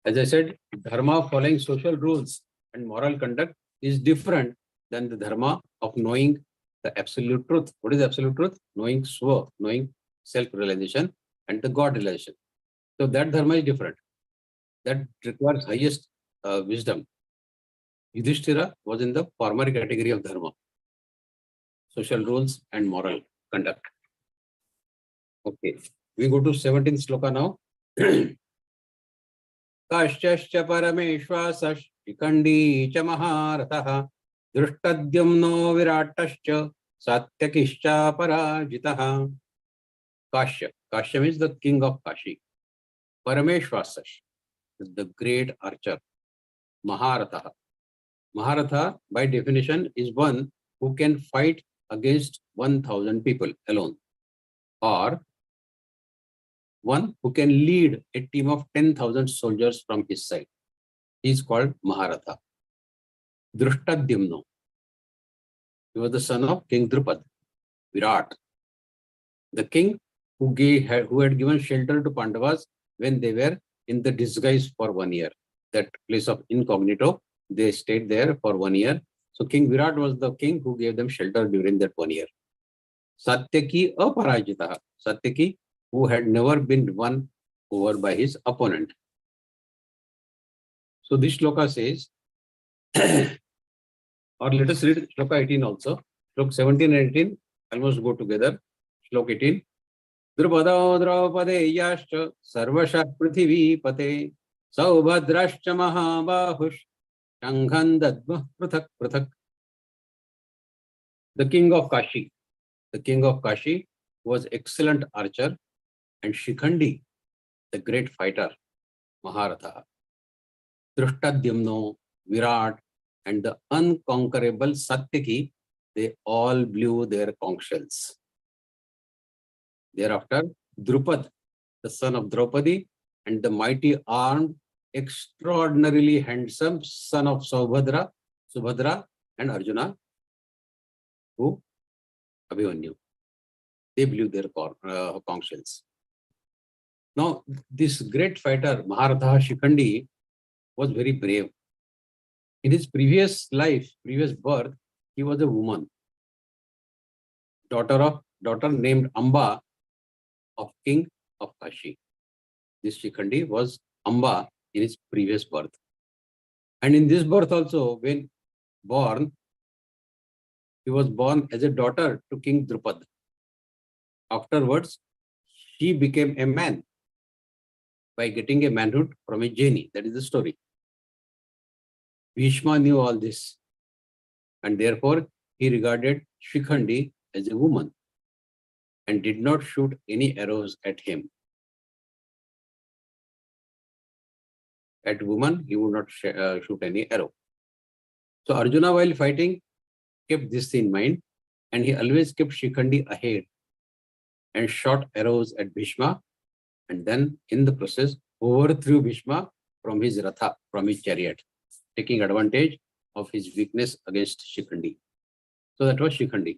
[SPEAKER 6] As I said, Dharma following social rules and moral conduct is different than the Dharma of knowing the absolute truth. What is absolute truth? Knowing Swa, knowing self-realization and the God realization. So that Dharma is different. That requires highest wisdom. Yudhishthira was in the former category of Dharma, social rules and moral conduct. Okay, we go to 17th sloka now. Kasyascha parameshvasah shikandi cha maharatah drushtadhyamno viratascha satyakischa parajitah. Kashya. Kashya means the king of Kashi. Parameshvasah is the great archer. Maharatah. Maharatha, by definition, is one who can fight against 1,000 people alone, or one who can lead a team of 10,000 soldiers from his side. He is called Maharatha. Drushtadhyamno. He was the son of King Drupad, Virat, the king who had given shelter to Pandavas when they were in the disguise for 1 year. That place of incognito, they stayed there for 1 year. So King Virat was the king who gave them shelter during that 1 year. Satyaki aparajitaha. Satyaki, who had never been won over by his opponent. So this shloka says, or let us read shloka 18 also. Shloka 17 and 18 almost go together. Shloka 18. Drupado Draupadeyascha Sarvashah Prithvi Pate Saubhadrashcha Mahabahush Shankhan Dadmah Prathak Prathak. The king of Kashi. The king of Kashi was excellent archer, and Shikhandi, the great fighter, Maharatha. Drushtadhyamno, Virat, and the unconquerable Satyaki, they all blew their conch shells. Thereafter, Drupad, the son of Draupadi, and the mighty armed, extraordinarily handsome son of Subhadra, and Arjuna, who Abhimanyu. They blew their conch shells. Now, this great fighter, Maharatha Shikhandi, was very brave. In his previous life, previous birth, he was a woman, daughter named Amba of King of Kashi. This Shikhandi was Amba in his previous birth. And in this birth also, when born, He was born as a daughter to King Drupad. Afterwards, she became a man by getting a manhood from a genie. That is the story. Bhishma knew all this, and therefore he regarded Shikhandi as a woman and did not shoot any arrows at him. At woman, he would not shoot any arrow. So Arjuna, while fighting, kept this in mind, and he always kept Shikhandi ahead and shot arrows at Bhishma, and then in the process overthrew Bhishma from his ratha, from his chariot, taking advantage of his weakness against Shikhandi. So that was Shikhandi.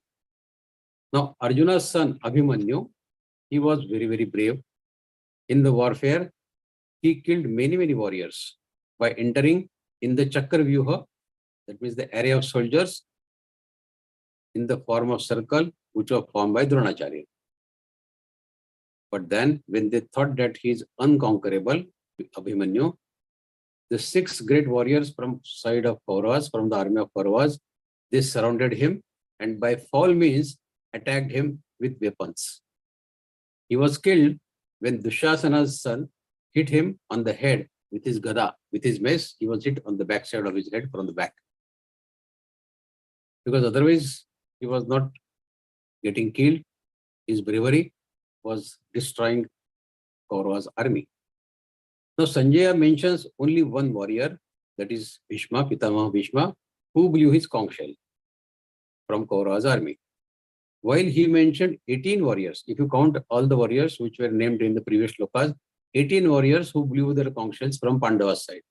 [SPEAKER 6] Now Arjuna's son Abhimanyu, he was very, very brave. In the warfare, he killed many, many warriors by entering in the Chakra Vyuha, that means the area of soldiers, in the form of circle, which was formed by Dronacharya. But then, when they thought that he is unconquerable, Abhimanyu, the 6 great warriors from side of Kauravas, from the army of Kauravas, they surrounded him and by foul means attacked him with weapons. He was killed when Dushasana's son hit him on the head with his gada, with his mace. He was hit on the backside of his head from the back. Because otherwise, he was not getting killed. His bravery was destroying Kauravas' army. Now, Sanjaya mentions only one warrior, that is Bhishma, Pitamaha Bhishma, who blew his conch shell from Kauravas' army. While he mentioned 18 warriors, if you count all the warriors which were named in the previous shlokas, 18 warriors who blew their conch shells from Pandava's side.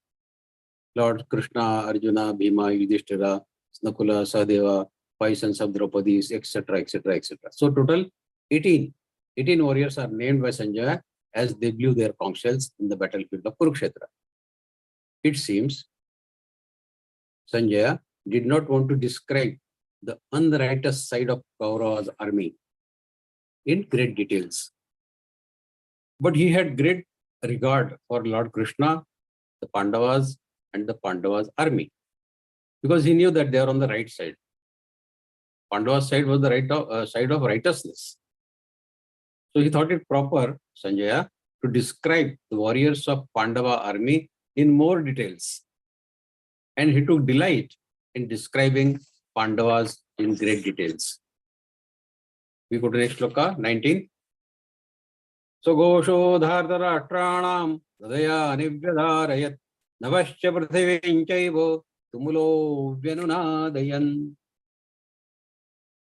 [SPEAKER 6] Lord Krishna, Arjuna, Bhima, Yudhishthira, Snakula, Sahadeva, 5 sons of Draupadi, etc., etc., etc. So total 18 warriors are named by Sanjaya as they blew their conch shells in the battlefield of Kurukshetra. It seems Sanjaya did not want to describe the unrighteous side of Kaurava's army in great details. But he had great regard for Lord Krishna, the Pandavas, and the Pandavas' army, because he knew that they are on the right side. Pandava's side was the side of righteousness. So he thought it proper, Sanjaya, to describe the warriors of Pandava army in more details. And he took delight in describing Pandavas in great details. We go to next shloka, 19. So Gosho Dhartarashranam Hridaya Nivyadharayat Navascha Prathivinchaivo Tumulo Vyanunadayan.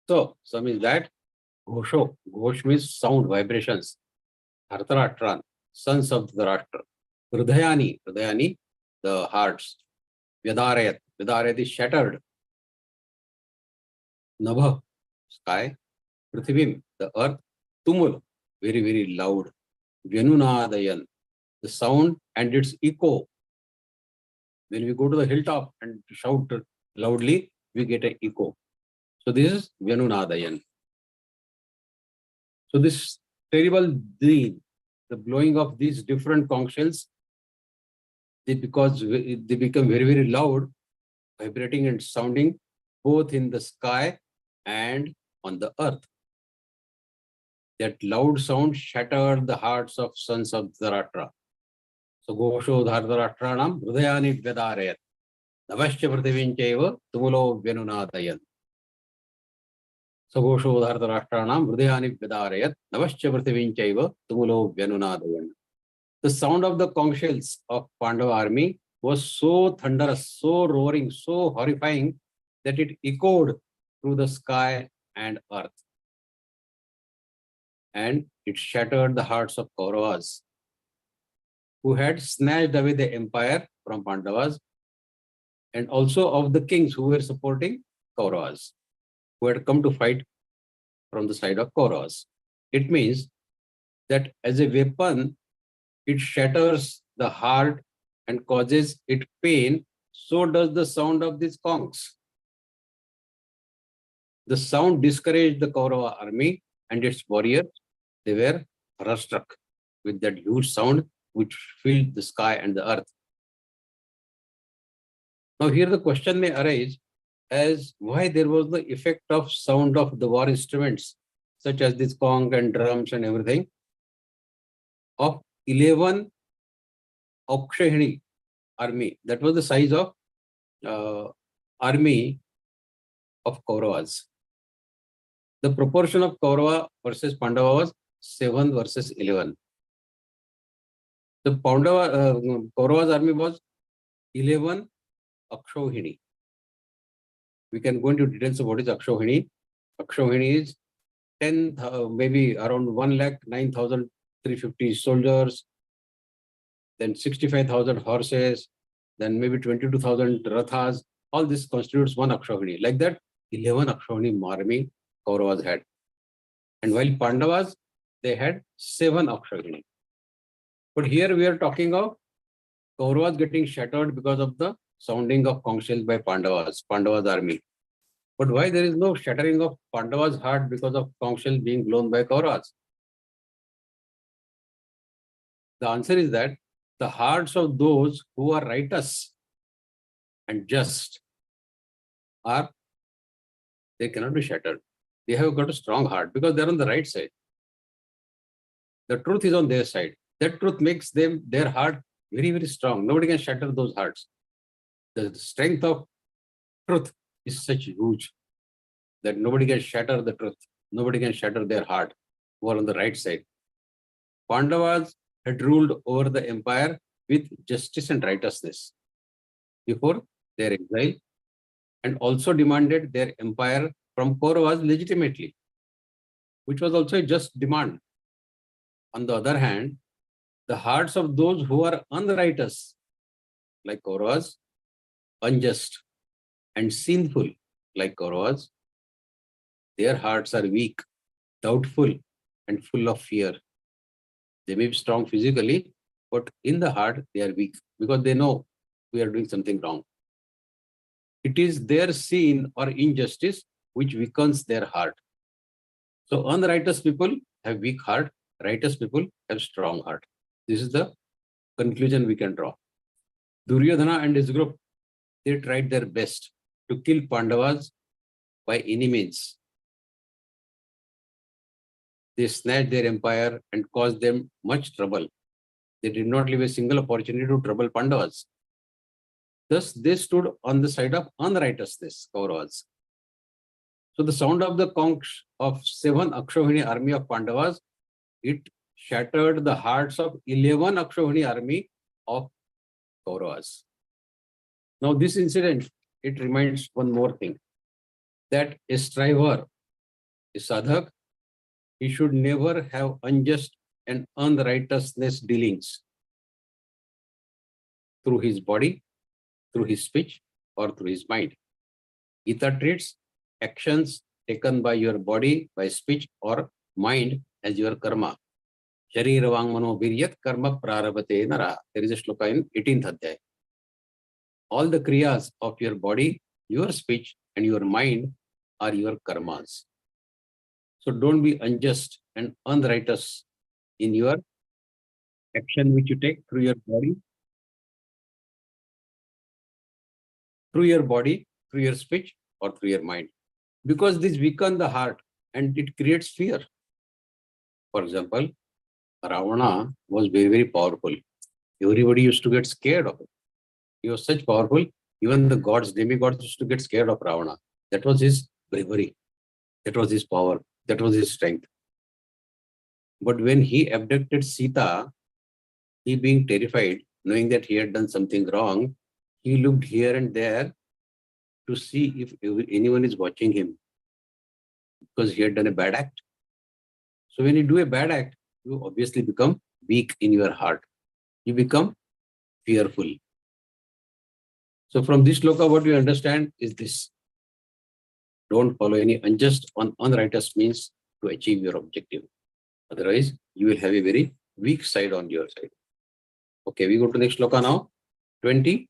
[SPEAKER 6] So, some is that Gosho. Ghosh means sound, vibrations. Dhartarashtran, sons of Dhritarashtra. Hridayani, Hridayani, the hearts. Vyadarayat, Vyadarayat is shattered. Nabha, sky. Prithivim, the earth. Tumul, very, very loud. Vyanunadayan, the sound and its echo. When we go to the hilltop and shout loudly, we get an echo. So this is Vyanunadayan. So this terrible dream, the blowing of these different conch shells, because they become very, very loud, vibrating and sounding both in the sky and on the earth. That loud sound shattered the hearts of sons of Dhritarashtra. So Gosho Dhartarashtranam Hridayani Vyadarayat Navascha Prathivinchaiva Tumulo Vyanunadayan. So Gosho Dhartarashtranam Hridayani Vyadarayat Navascha Prathivinchaiva Tumulo Vyanunadayan. The sound of the conch shells of Pandava army was so thunderous, so roaring, so horrifying that it echoed through the sky and earth. And it shattered the hearts of Kauravas, who had snatched away the empire from Pandavas, and also of the kings who were supporting Kauravas, who had come to fight from the side of Kauravas. It means that as a weapon, it shatters the heart and causes it pain. So does the sound of these conchs. The sound discouraged the Kaurava army and its warriors. They were horror-struck with that huge sound which filled the sky and the earth. Now here the question may arise, as why there was the effect of sound of the war instruments, such as this conch and drums and everything, of 11 Akshahini army. That was the size of army of Kauravas. The proportion of Kaurava versus Pandava was 7 versus 11. The Kauravas army was 11 Akshauhini. We can go into details of what is Akshauhini. Akshauhini is 10, maybe around 1,09,350 soldiers, then 65,000 horses, then maybe 22,000 rathas. All this constitutes one Akshauhini. Like that, 11 Akshauhini army Kauravas had. And while Pandavas, they had 7 Akshauhini. But here we are talking of Kauravas getting shattered because of the sounding of conch shells by Pandavas army. But why there is no shattering of Pandavas' heart because of conch shells being blown by Kauravas? The answer is that the hearts of those who are righteous and just they cannot be shattered. They have got a strong heart because they're on the right side. The truth is on their side. That truth makes their heart very, very strong. Nobody can shatter those hearts. The strength of truth is such huge that nobody can shatter the truth. Nobody can shatter their heart who are on the right side. Pandavas had ruled over the empire with justice and righteousness before their exile, and also demanded their empire from Kauravas legitimately, which was also a just demand. On the other hand, the hearts of those who are unrighteous, like Kauravas, unjust and sinful, like Kauravas, their hearts are weak, doubtful, and full of fear. They may be strong physically, but in the heart, they are weak because they know we are doing something wrong. It is their sin or injustice which weakens their heart. So unrighteous people have weak heart, righteous people have strong heart. This is the conclusion we can draw. Duryodhana and his group, they tried their best to kill Pandavas by any means. They snatched their empire and caused them much trouble. They did not leave a single opportunity to trouble Pandavas. Thus, they stood on the side of unrighteousness, Kauravas. So the sound of the conch of 7 Akshauhini army of Pandavas, it shattered the hearts of 11 Akshauhini army of Kauravas. Now this incident, it reminds one more thing, that a striver, a sadhak, he should never have unjust and unrighteousness dealings through his body, through his speech, or through his mind. Geeta treats actions taken by your body, by speech or mind as your karma. Shri Vangmano Viryat karma prarabhate nara. There is a shloka in 18th adhyay. All the kriyas of your body, your speech and your mind are your karmas. So don't be unjust and unrighteous in your action which you take through your body, through your speech or through your mind. Because this weakens the heart and it creates fear. For example, Ravana was very, very powerful. Everybody used to get scared of him. He was such powerful, even the gods, demigods used to get scared of Ravana. That was his bravery. That was his power. That was his strength. But when he abducted Sita, he being terrified, knowing that he had done something wrong, he looked here and there to see if anyone is watching him, because he had done a bad act. So when you do a bad act, you obviously become weak in your heart. You become fearful. So from this shloka, what you understand is this. Don't follow any unjust or unrighteous means to achieve your objective. Otherwise, you will have a very weak side on your side. Okay, we go to next shloka now. 20.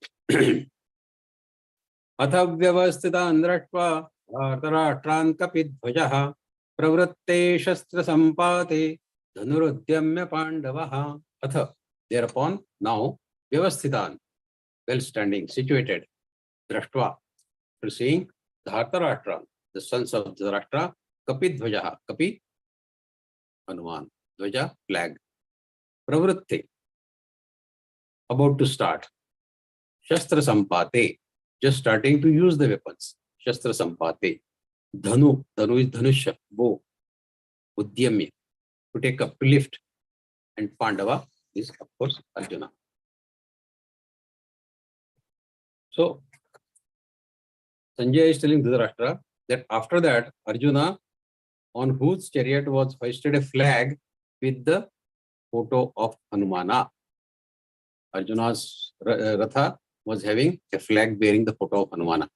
[SPEAKER 6] Atha vyavasthitan dratva artarashtraन् kapidhvajah pravratte shastra sampate dhanurudyamya pandavaha. Atha, thereupon, now, vyavasthitan, well standing, situated, draštva, seeing Dhartarashtra, the sons of Dhritarashtra, Kapi Dhvajaha, Kapi, Hanuman, Dhvaja, flag, Pravritti, about to start, Shastra Sampate, just starting to use the weapons, Shastra Sampate, Dhanu, Dhanu is Dhanusha, bow, Udyami, to take up, to lift, and Pandava is, of course, Arjuna. So, Sanjay is telling Dhritarashtra that after that, Arjuna, on whose chariot was hoisted a flag with the photo of Hanumana. Arjuna's Ratha was having a flag bearing the photo of Hanumana.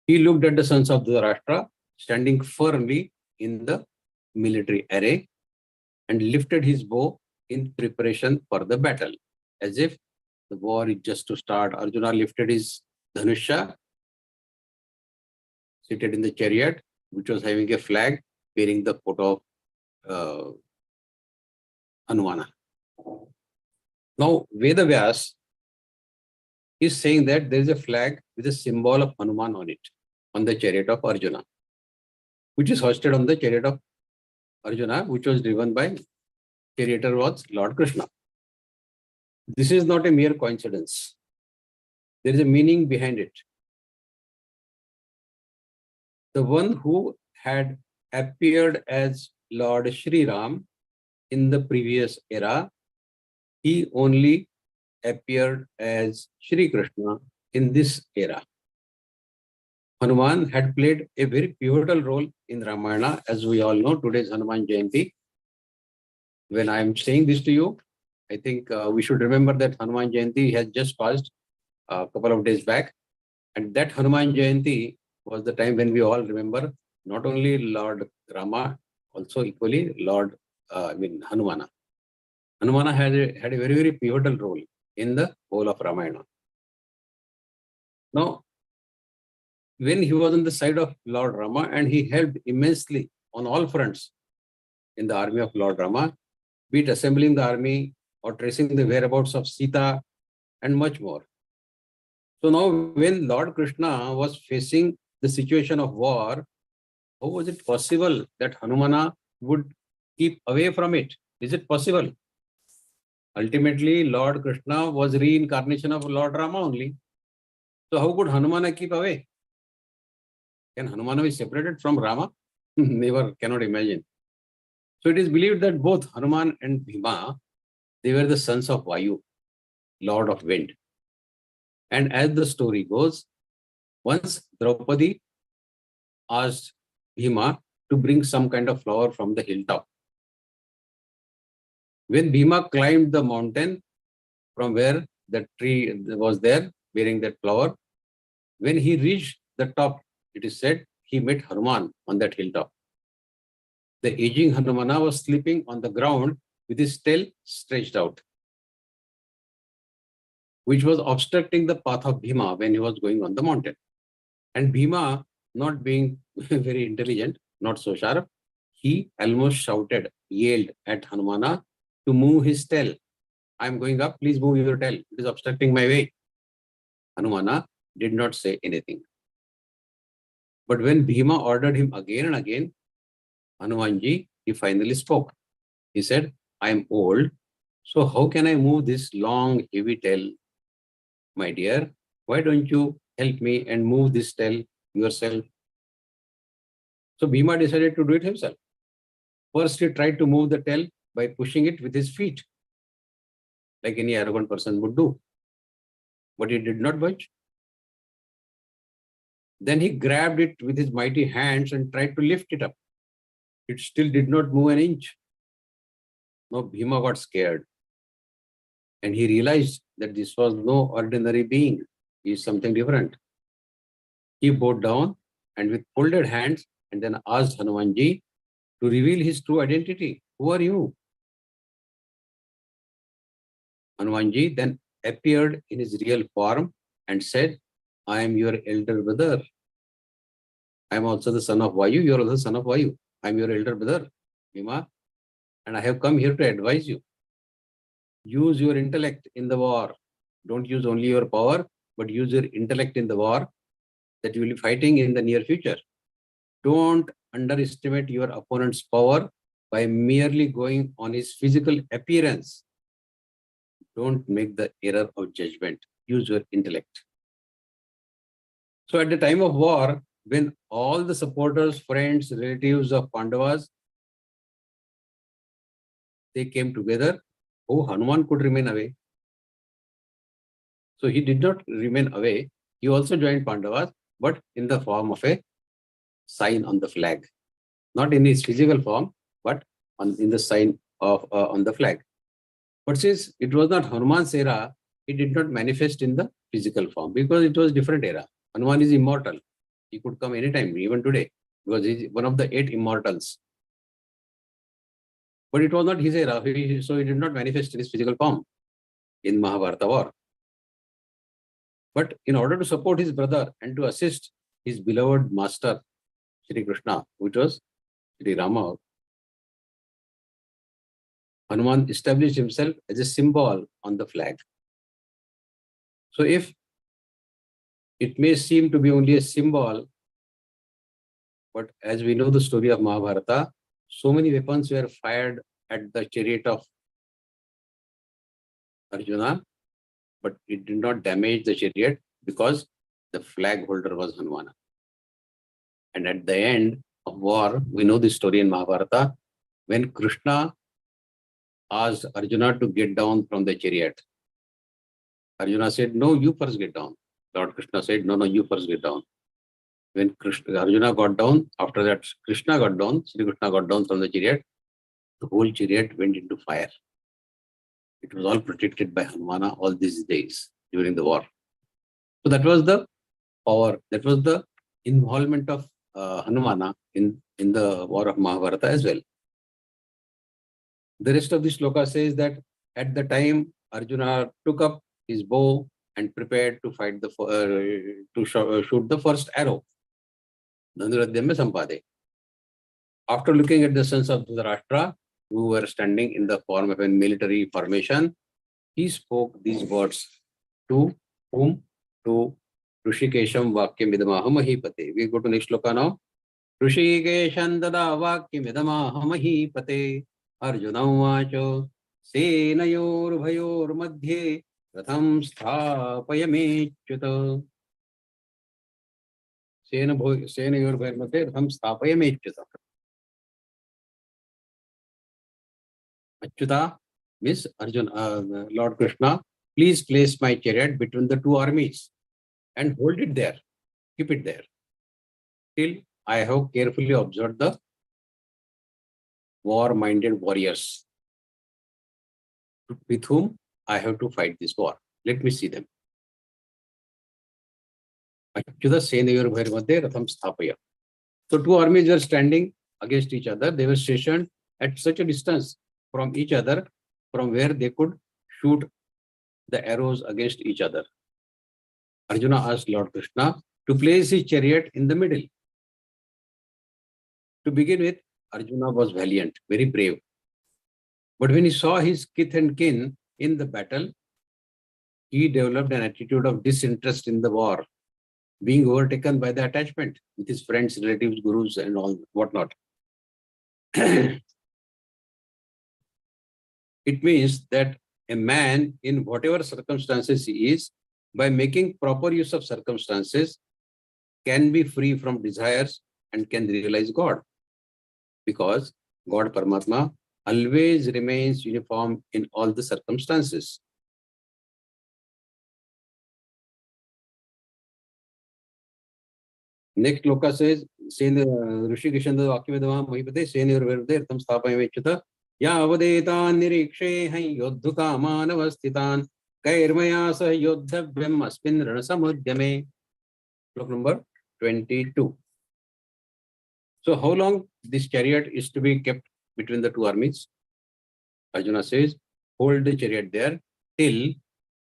[SPEAKER 6] He looked at the sons of Dhritarashtra standing firmly in the military array and lifted his bow in preparation for the battle. As if the war is just to start, Arjuna lifted his Dhanusha, seated in the chariot, which was having a flag bearing the photo of Hanumana. Now, Vedavyas is saying that there is a flag with a symbol of Hanuman on it, on the chariot of Arjuna, which is hoisted on the chariot of Arjuna, which was driven by, charioteer was Lord Krishna. This is not a mere coincidence. There is a meaning behind it. The one who had appeared as Lord Shri Ram in the previous era, he only appeared as Shri Krishna in this era. Hanuman had played a very pivotal role in Ramayana. As we all know, today is Hanuman Jayanti. When I am saying this to you, I think we should remember that Hanuman Jayanti has just passed a couple of days back. And that Hanuman Jayanti was the time when we all remember not only Lord Rama, also equally Lord, Hanumana. Hanumana had a very, very pivotal role in the whole of Ramayana. Now, when he was on the side of Lord Rama and he helped immensely on all fronts in the army of Lord Rama, be it assembling the army or tracing the whereabouts of Sita and much more. So now when Lord Krishna was facing the situation of war, how was it possible that Hanumana would keep away from it? Is it possible? Ultimately, Lord Krishna was reincarnation of Lord Rama only. So how could Hanumana keep away? Can Hanumana be separated from Rama? Never, cannot imagine. So it is believed that both Hanuman and Bhima, they were the sons of Vayu, Lord of Wind. And as the story goes, once Draupadi asked Bhima to bring some kind of flower from the hilltop. When Bhima climbed the mountain from where the tree was there, bearing that flower, when he reached the top, it is said he met Hanuman on that hilltop. The aging Hanumana was sleeping on the ground with his tail stretched out, which was obstructing the path of Bhima when he was going on the mountain. And Bhima, not being very intelligent, not so sharp, he almost shouted, yelled at Hanumana to move his tail. I am going up, please move your tail. It is obstructing my way. Hanumana did not say anything. But when Bhima ordered him again and again, Hanumanji, he finally spoke. He said, I am old, so how can I move this long, heavy tail? My dear, why don't you help me and move this tail yourself? So Bhima decided to do it himself. First, he tried to move the tail by pushing it with his feet, like any arrogant person would do. But he did not budge. Then he grabbed it with his mighty hands and tried to lift it up. It still did not move an inch. Now Bhima got scared. And he realized that this was no ordinary being. He is something different. He bowed down and with folded hands and then asked Hanumanji to reveal his true identity. Who are you? Hanumanji then appeared in his real form and said, I am your elder brother. I am also the son of Vayu. You are also the son of Vayu. I am your elder brother, Bhima, and I have come here to advise you. Use your intellect in the war. Don't use only your power, but use your intellect in the war that you will be fighting in the near future. Don't underestimate your opponent's power by merely going on his physical appearance. Don't make the error of judgment. Use your intellect. So at the time of war, when all the supporters, friends, relatives of Pandavas, they came together, oh, Hanuman could remain away. So he did not remain away. He also joined Pandavas, but in the form of a sign on the flag. Not in his physical form, but in the sign of on the flag. But since it was not Hanuman's era, it did not manifest in the physical form because it was different era. Hanuman is immortal. He could come anytime, even today, because he is one of the 8 immortals. But it was not his era, so he did not manifest in his physical form in Mahabharata war. But in order to support his brother and to assist his beloved master, Shri Krishna, which was Shri Rama, Hanuman established himself as a symbol on the flag. So if it may seem to be only a symbol, but as we know the story of Mahabharata, so many weapons were fired at the chariot of Arjuna, but it did not damage the chariot because the flag holder was Hanumana. And at the end of war, we know the story in Mahabharata, when Krishna asked Arjuna to get down from the chariot. Arjuna said, no, you first get down. Lord Krishna said, no, you first get down. When Arjuna got down, after that Krishna got down, Shri Krishna got down from the chariot, the whole chariot went into fire. It was all protected by Hanumana all these days during the war. So that was the power, that was the involvement of Hanumana in the war of Mahabharata as well. The rest of the shloka says that at the time Arjuna took up his bow and prepared to fight shoot the first arrow. After looking at the sons of Dhritarashtra, who were standing in the form of a military formation, he spoke these words to whom? To Rishikesham Vakyam Vidamaha Mahipate. We go to next shloka now. Rishikesham Dada Vakyam Vidamaha Mahipate Arjunam Vacho Senayor Bhayor Madhye Ratham Sthapayamechyuta. Senayor Bhayor Madhye Ratham Sthapayamechyuta. Achyuta means Arjuna, Lord Krishna, please place my chariot between the 2 armies and hold it there, keep it there, till I have carefully observed the war-minded warriors with whom I have to fight this war. Let me see them. Achyuta Senayor Bhair Madhye Ratham Sthapaya. So 2 armies were standing against each other. They were stationed at such a distance from each other from where they could shoot the arrows against each other. Arjuna asked Lord Krishna to place his chariot in the middle. To begin with, Arjuna was valiant, very brave. But when he saw his kith and kin in the battle, he developed an attitude of disinterest in the war, being overtaken by the attachment with his friends, relatives, gurus, and all whatnot. It means that a man, in whatever circumstances he is, by making proper use of circumstances, can be free from desires and can realize God. Because God Paramatma always remains uniform in all the circumstances. Next loka says, Rishi Kishanda Vakyvedama Mahipate, Senur Verde, Tam Stapayamechyuta, Yavadetan Nirikshe Hai Yodhuka Manavastitan, Kairmaya Sa Yodhavyam Aspin Ranasamudyame. Look number 22. So how long this chariot is to be kept between the 2 armies? Arjuna says, hold the chariot there till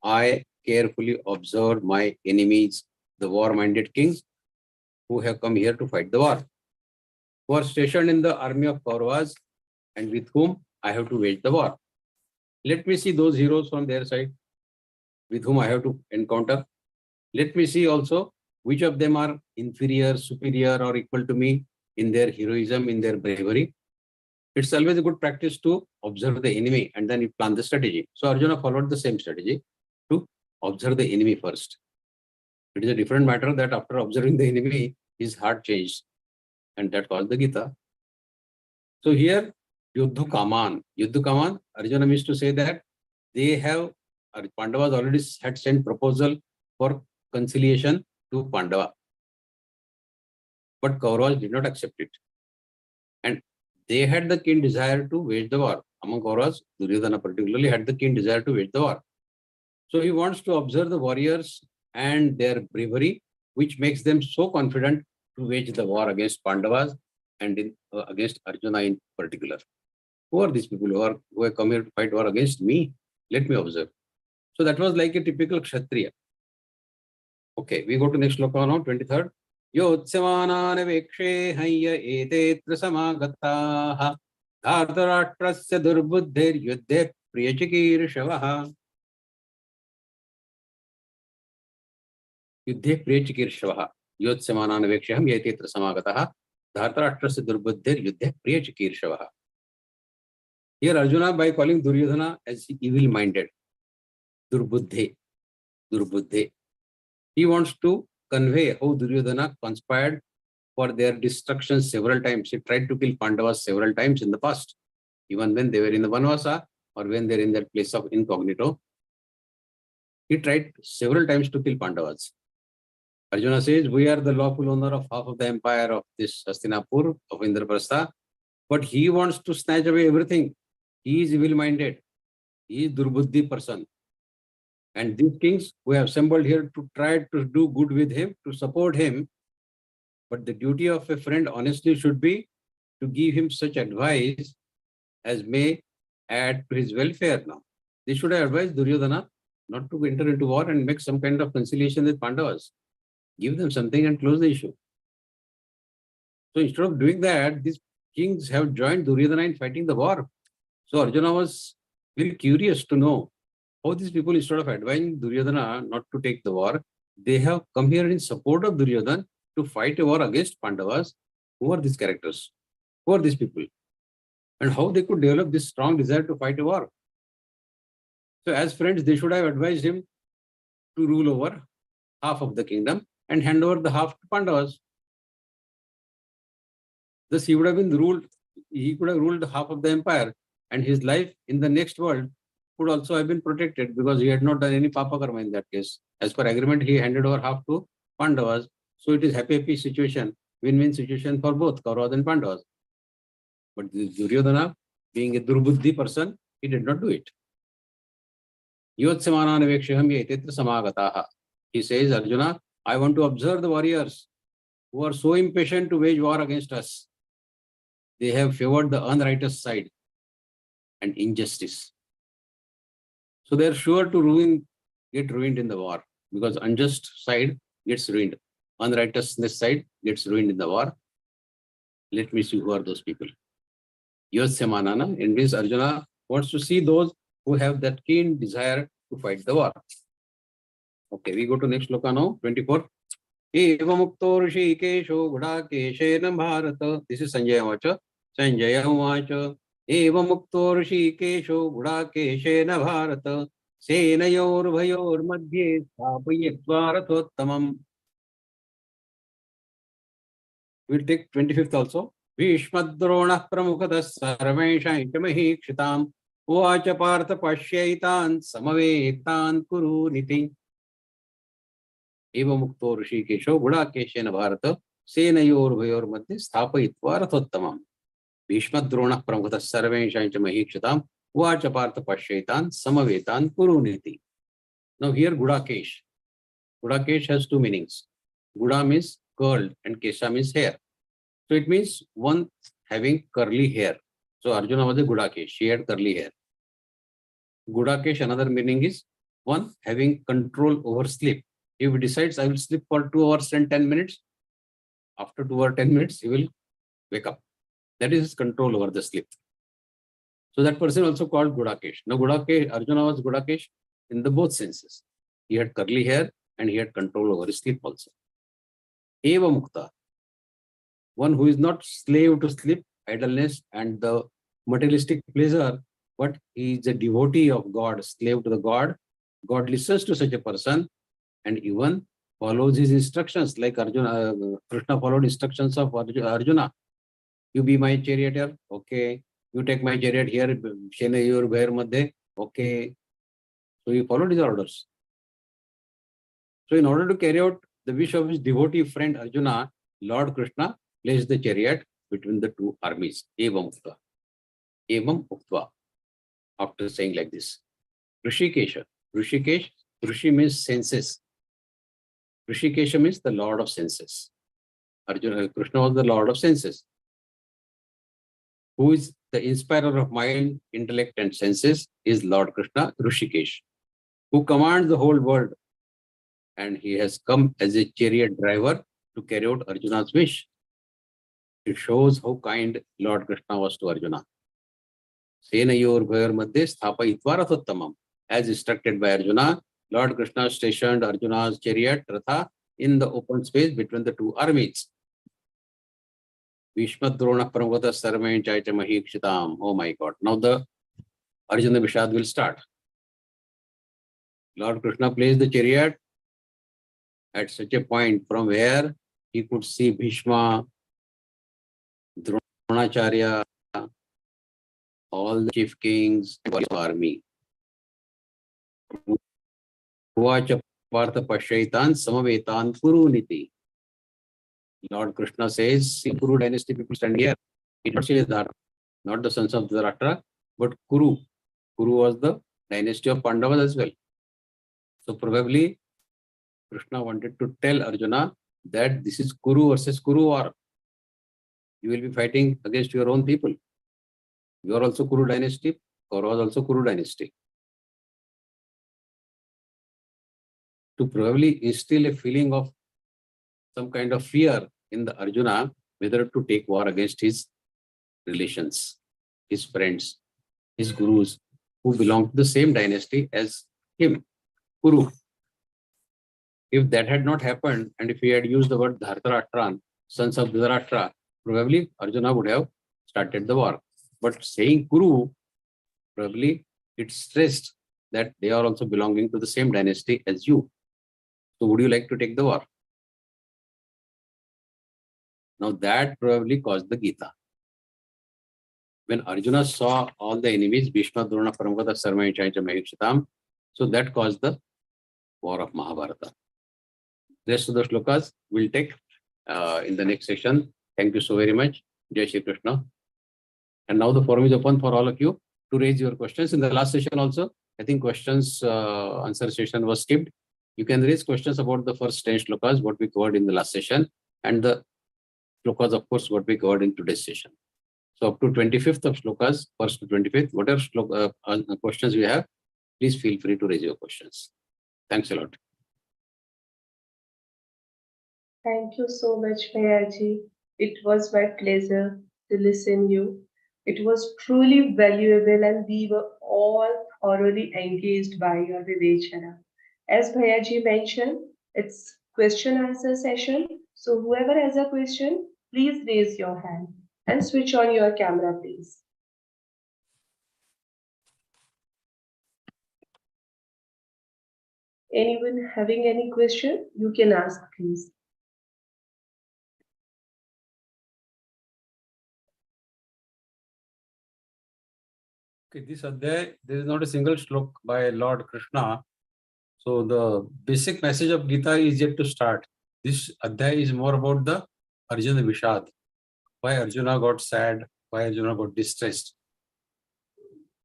[SPEAKER 6] I carefully observe my enemies, the war-minded kings who have come here to fight the war, who are stationed in the army of Kauravas and with whom I have to wage the war. Let me see those heroes from their side with whom I have to encounter. Let me see also which of them are inferior, superior, or equal to me in their heroism, in their bravery. It's always a good practice to observe the enemy and then you plan the strategy. So Arjuna followed the same strategy to observe the enemy first. It is a different matter that after observing the enemy, his heart changed. And that was the Geeta. So here, Yuddhu Kaman. Yuddhu Kaman, Arjuna means to say that they have, Pandavas already had sent proposal for conciliation to Pandava. But Kauravas did not accept it. And they had the keen desire to wage the war. Among Kauravas, Duryodhana particularly had the keen desire to wage the war. So he wants to observe the warriors and their bravery, which makes them so confident to wage the war against Pandavas and against Arjuna in particular. Who are these people who have come here to fight war against me? Let me observe. So that was like a typical Kshatriya. Okay, we go to next sloka now, 23rd. Yotsamanana vekshe hanya etetra samagataha dhartarashtrasya durbuddhir yuddhe priyachikirshavaha. Yuddhe priyachikirshavaha. Yotsamanana vekshe hanya etetra samagataha dhartarashtrasya durbuddhir yuddhe priyachikirshavaha. Here Arjuna, by calling Duryodhana as evil-minded, Durbuddhe, Durbuddhe, he wants to convey how Duryodhana conspired for their destruction several times. He tried to kill Pandavas several times in the past, even when they were in the Vanvasa or when they're in that place of incognito. He tried several times to kill Pandavas. Arjuna says, we are the lawful owner of half of the empire of this Hastinapur, of Indraprastha, but he wants to snatch away everything. He is evil-minded. He is Durbuddhi person. And these kings who have assembled here to try to do good with him, to support him. But the duty of a friend honestly should be to give him such advice as may add to his welfare now. They should have advised Duryodhana not to enter into war and make some kind of conciliation with Pandavas. Give them something and close the issue. So instead of doing that, these kings have joined Duryodhana in fighting the war. So Arjuna was very curious to know how these people, instead of advising Duryodhana not to take the war, they have come here in support of Duryodhana to fight a war against Pandavas. Who are these characters? Who are these people? And how they could develop this strong desire to fight a war? So as friends, they should have advised him to rule over half of the kingdom and hand over the half to Pandavas. Thus he would have been ruled, he could have ruled half of the empire, and his life in the next world could also have been protected because he had not done any papa karma in that case. As per agreement, he handed over half to Pandavas. So it is happy situation, win-win situation for both Kauravas and Pandavas. But Duryodhana, being a Durbuddhi person, he did not do it. Yotsamanana vekshaham etetra samagataha. He says, Arjuna, I want to observe the warriors who are so impatient to wage war against us. They have favored the unrighteous side and injustice. So they are sure to get ruined in the war because unjust side gets ruined. Unrighteousness side gets ruined in the war. Let me see who are those people. Yotsamanana, in which Arjuna wants to see those who have that keen desire to fight the war. Okay, we go to next sloka now, 24. Evamukto rishikesho gudakeshena bharata. This is Sanjaya Vacha. Sanjaya Vacha. Evamukto rishikesho gudakeshena bharata. Senayor bhayor madhye stapayatva rathottamam. We'll take 25th also. Bhishmadrona pramukhata sarvesha itamahikshitam. Uvacha partha pashyaitan samavetan kuru niti. Evamukto rishikesho gudakeshena bharata. Senayor bhayor madhye stapayatva rathottamam. Bhishmadrona pramukhata sarvesha itamahikshitam. Uvacha partha pashyaitan samavetan kuru niti. Now here Gudakesh. Gudakesh has two meanings. Guda means curled and Kesha means hair. So it means one having curly hair. So Arjuna was a Gudakesh. She had curly hair. Gudakesh, another meaning is one having control over sleep. If he decides I will sleep for 2 hours and 10 minutes, after 2 or 10 minutes, he will wake up. That is his control over the sleep. So that person also called Gudakesh. Now Gudakesh, Arjuna was Gudakesh in the both senses. He had curly hair and he had control over his sleep also. Eva Mukta, one who is not slave to sleep, idleness, and the materialistic pleasure, but he is a devotee of God, slave to the God. God listens to such a person and even follows his instructions, like Arjuna, Krishna followed instructions of Arjuna. You be my charioteer, okay. You take my chariot here, Shene your Bhair Madhe, okay. So he followed his orders. So in order to carry out the wish of his devotee friend Arjuna, Lord Krishna placed the chariot between the two armies. Evam Uktva. Evam Uktva. After saying like this. Rishikesha. Rishikesh, Rishi means senses. Rishikesha means the Lord of senses. Arjuna, Krishna was the Lord of senses. Who is the inspirer of mind, intellect, and senses is Lord Krishna, Rishikesh, who commands the whole world. And he has come as a chariot driver to carry out Arjuna's wish. It shows how kind Lord Krishna was to Arjuna. Senayor Bhair Madhye Sthapayitva Rathottamam. As instructed by Arjuna, Lord Krishna stationed Arjuna's chariot, Ratha, in the open space between the two armies. Vishmadrona Paramvata Sarvain Chaita Mahikshitam. Oh my God. Now the Arjuna Vishad will start. Lord Krishna placed the chariot at such a point from where he could see Bhishma, Dronacharya, all the chief kings, and the army. Uvacha Partha Pashaitan Samavetan Kuru Niti. Lord Krishna says, see, Kuru dynasty people stand here. It was not the sons of Dhritarashtra, but Kuru. Kuru was the dynasty of Pandavas as well. So probably Krishna wanted to tell Arjuna that this is Kuru versus Kuru war. You will be fighting against your own people. You are also Kuru dynasty. Kaurava was also Kuru dynasty. To probably instill a feeling of some kind of fear in the Arjuna, whether to take war against his relations, his friends, his gurus, who belong to the same dynasty as him, Kuru. If that had not happened, and if he had used the word Dhartarashtra, sons of Dhritarashtra, probably Arjuna would have started the war. But saying Kuru, probably it stressed that they are also belonging to the same dynasty as you. So would you like to take the war? Now that probably caused the Geeta. When Arjuna saw all the enemies, Bhishma, Drona, Paramvata, Sarma, Chaita, Mahikshitam, so that caused the war of Mahabharata. Rest of the shlokas we'll take in the next session. Thank you so very much. Jai Shri Krishna. And now the forum is open for all of you to raise your questions. In the last session also, I think questions answer session was skipped. You can raise questions about the first 10 shlokas, what we covered in the last session, and the shlokas, of course, what we covered in today's session. So up to 25th of shlokas, first to 25th, whatever questions you have, please feel free to raise your questions. Thanks a lot.
[SPEAKER 4] Thank you so much, Mayaji. It was my pleasure to listen you. It was truly valuable and we were all thoroughly engaged by your Vivechana. As Bhayaji mentioned, it's question answer session. So whoever has a question, please raise your hand and switch on your camera, please. Anyone having any question, you can ask, please.
[SPEAKER 6] Okay, this Adhyay, there is not a single shlok by Lord Krishna. So the basic message of Gita is yet to start. This Adhyay is more about the Arjuna Vishad. Why Arjuna got sad, why Arjuna got distressed.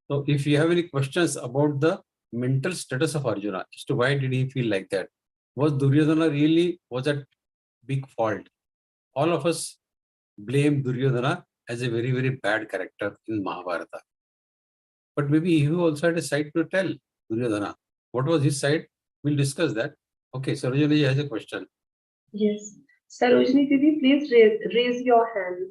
[SPEAKER 6] So if you have any questions about the mental status of Arjuna, as to why did he feel like that? Was Duryodhana really was at big fault? All of us blame Duryodhana as a very, very bad character in Mahabharata. But maybe he also had a side to tell Duryodhana. What was his side? We'll discuss that. Okay, Sarojini has a question.
[SPEAKER 4] Yes. Sarojini Didi, please raise your hand.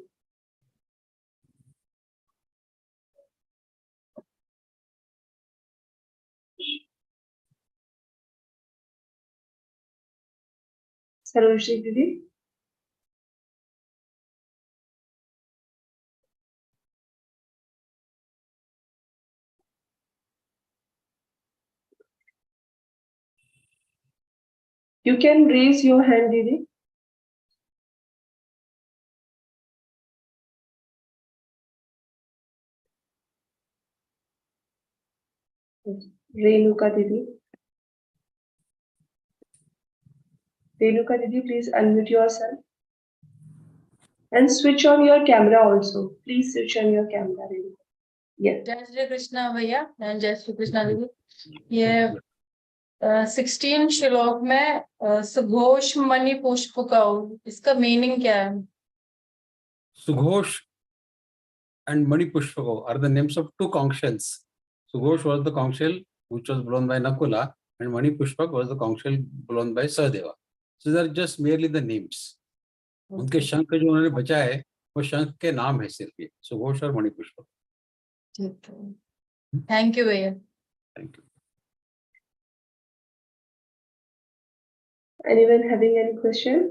[SPEAKER 4] Sarojini Didi. You can raise your hand, Didi. Renuka Didi. Renuka Didi, please unmute yourself. And switch on your camera also. Please switch on your camera, Renuka. Yes.
[SPEAKER 7] जय श्री कृष्णा भैया and जय श्री कृष्णा दीदी। ये 16 श्लोक में सुघोष मणि पुष्प का इसका मीनिंग क्या है?
[SPEAKER 6] Sughosh and Mani Pushpako are the names of two conch shells. Sughosh was the conch shell which was blown by Nakula, and Mani Pushpak was the conch shell blown by Sahadeva. So they are just merely the names. उनके शंख जो उन्होंने बचाए है वो शंख के नाम है सिर्फ ये सुघोष और मणि पुष्पक।
[SPEAKER 7] ठीक है, थैंक यू भैया।
[SPEAKER 6] Thank you.
[SPEAKER 4] Anyone having any question?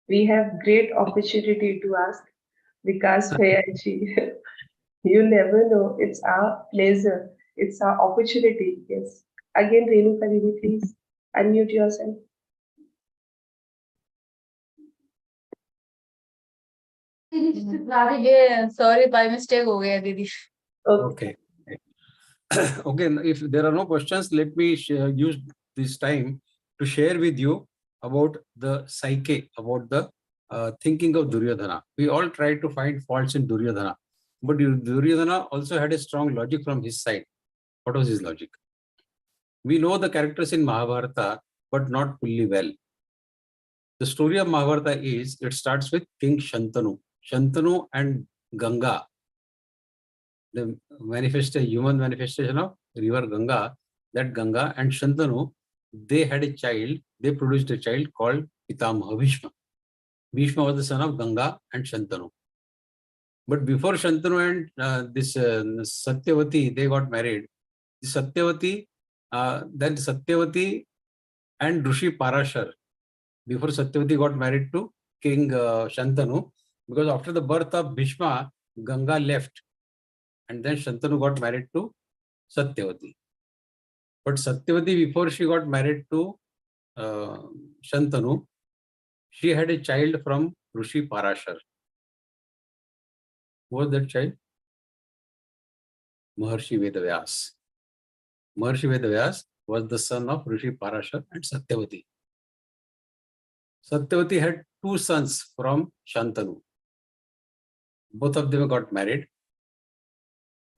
[SPEAKER 4] We have great opportunity to ask Vikas Bhayaji. You never know. It's our pleasure. It's our opportunity. Yes. Again, Renuka Didi, please unmute yourself.
[SPEAKER 7] ये sorry by mistake हो गया दीदी।
[SPEAKER 6] Okay. Okay, if there are no questions, let me use this time to share with you about the psyche, about the thinking of Duryodhana. We all try to find faults in Duryodhana, but Duryodhana also had a strong logic from his side. What was his logic? We know the characters in Mahabharata, but not fully well. The story of Mahabharata is, it starts with King Shantanu. Shantanu and Ganga, the human manifestation of river Ganga, that Ganga and Shantanu, they had a child, they produced a child called Pitamaha Bhishma. Bhishma was the son of Ganga and Shantanu. But before Shantanu and Satyavati, they got married. Satyavati, then Satyavati and Rishi Parashar, before Satyavati got married to King Shantanu, because after the birth of Bhishma, Ganga left, and then Shantanu got married to Satyavati. But Satyavati, before she got married to Shantanu, she had a child from Rishi Parashar. Who was that child? Maharshi Vedavyas. Maharshi Vedavyas was the son of Rishi Parashar and Satyavati. Satyavati had two sons from Shantanu. Both of them got married,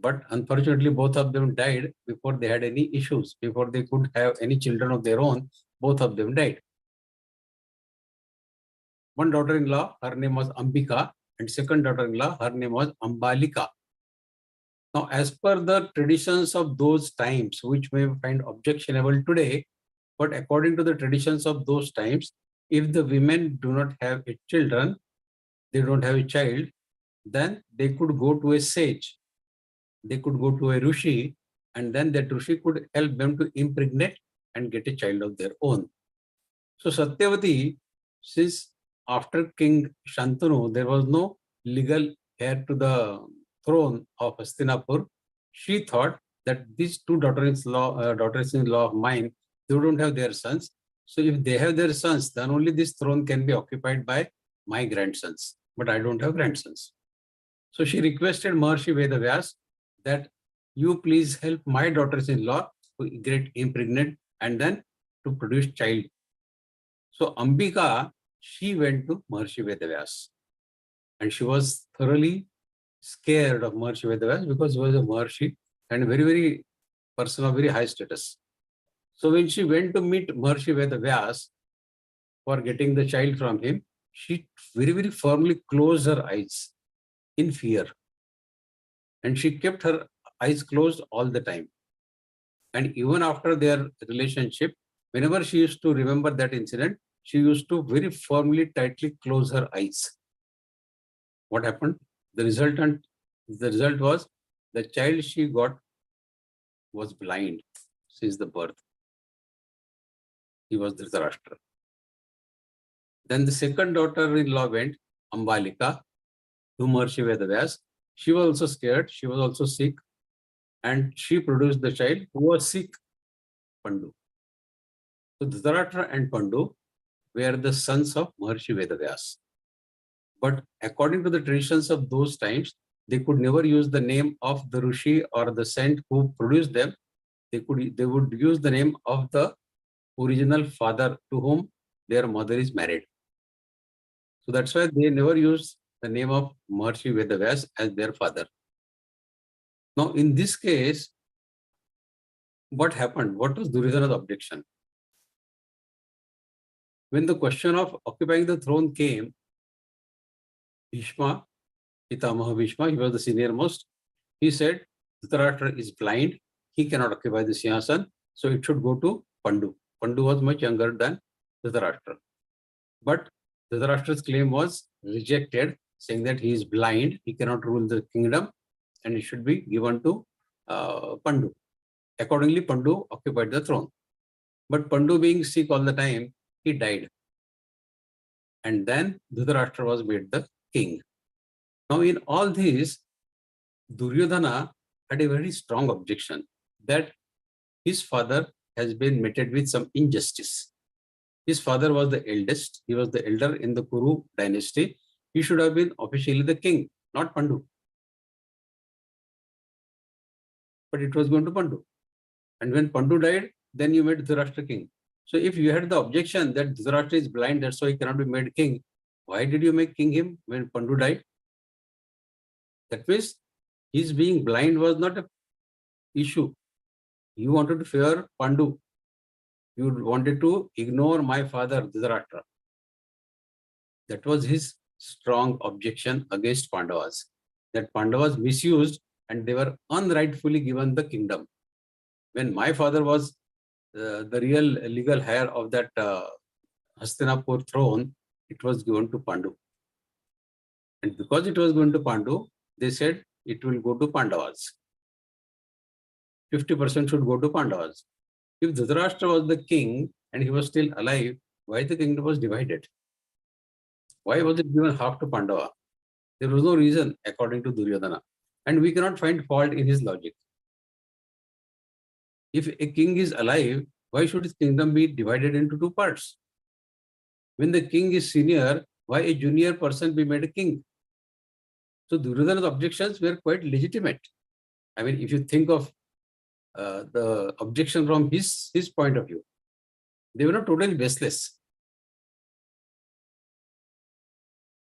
[SPEAKER 6] but unfortunately both of them died before they had any issues. Before they could have any children of their own, both of them died. One daughter-in-law, her name was Ambika, and second daughter-in-law, her name was Ambalika. Now, as per the traditions of those times, which may find objectionable today, but according to the traditions of those times, if the women do not have children, they don't have a child, then they could go to a sage, they could go to a Rishi, and then that Rishi could help them to impregnate and get a child of their own. So Satyavati, since after King Shantanu, there was no legal heir to the throne of Hastinapur, she thought that these two daughters-in-law of mine, they don't have their sons. So if they have their sons, then only this throne can be occupied by my grandsons. But I don't have grandsons. So she requested Maharshi Vedavyas that you please help my daughters-in-law to get impregnate and then to produce child. So Ambika, she went to Maharshi Vedavyas, and she was thoroughly scared of Maharshi Vedavyas because he was a Maharshi and very, very person of very high status. So when she went to meet Maharshi Vedavyas for getting the child from him, she very, very firmly closed her eyes in fear. And she kept her eyes closed all the time. And even after their relationship, whenever she used to remember that incident, she used to very firmly, tightly close her eyes. What happened? The result was the child she got was blind since the birth. He was Dhritarashtra. Then the second daughter-in-law went, Ambalika, to Maharishi Vedavyas. She was also scared. She was also sick. And she produced the child who was sick, Pandu. So Dhritarashtra and Pandu were the sons of Maharishi Vedavyas. But according to the traditions of those times, they could never use the name of the Rishi or the saint who produced them. They would use the name of the original father to whom their mother is married. So that's why they never used the name of Maharishi Vedavyas as their father. Now, in this case, what happened? What was Duryodhana's objection? When the question of occupying the throne came, Bhishma, Pitamaha Bhishma, he was the senior most, he said, Dhritarashtra is blind, he cannot occupy the Singhasan, so it should go to Pandu. Pandu was much younger than Dhritarashtra. But Dhritarashtra's claim was rejected, saying that he is blind, he cannot rule the kingdom, and it should be given to Pandu. Accordingly, Pandu occupied the throne. But Pandu being sick all the time, he died. And then Dhritarashtra was made the king. Now, in all this, Duryodhana had a very strong objection that his father has been meted with some injustice. His father was the eldest. He was the elder in the Kuru dynasty. He should have been officially the king, not Pandu. But it was going to Pandu. And when Pandu died, then you made Dhritarashtra king. So if you had the objection that Dhritarashtra is blind, that's why he cannot be made king, why did you make king him when Pandu died? That means his being blind was not an issue. You wanted to fear Pandu. You wanted to ignore my father, Dhritarashtra. That was his strong objection against Pandavas. That Pandavas misused and they were unrightfully given the kingdom. When my father was the real legal heir of that Hastinapur throne, it was given to Pandu. And because it was going to Pandu, they said it will go to Pandavas. 50% should go to Pandavas. If Dhritarashtra was the king and he was still alive, why the kingdom was divided? Why was it given half to Pandava? There was no reason according to Duryodhana. And we cannot find fault in his logic. If a king is alive, why should his kingdom be divided into two parts? When the king is senior, why a junior person be made a king? So Duryodhana's objections were quite legitimate. I mean, if you think of the objection from his point of view, they were not totally baseless.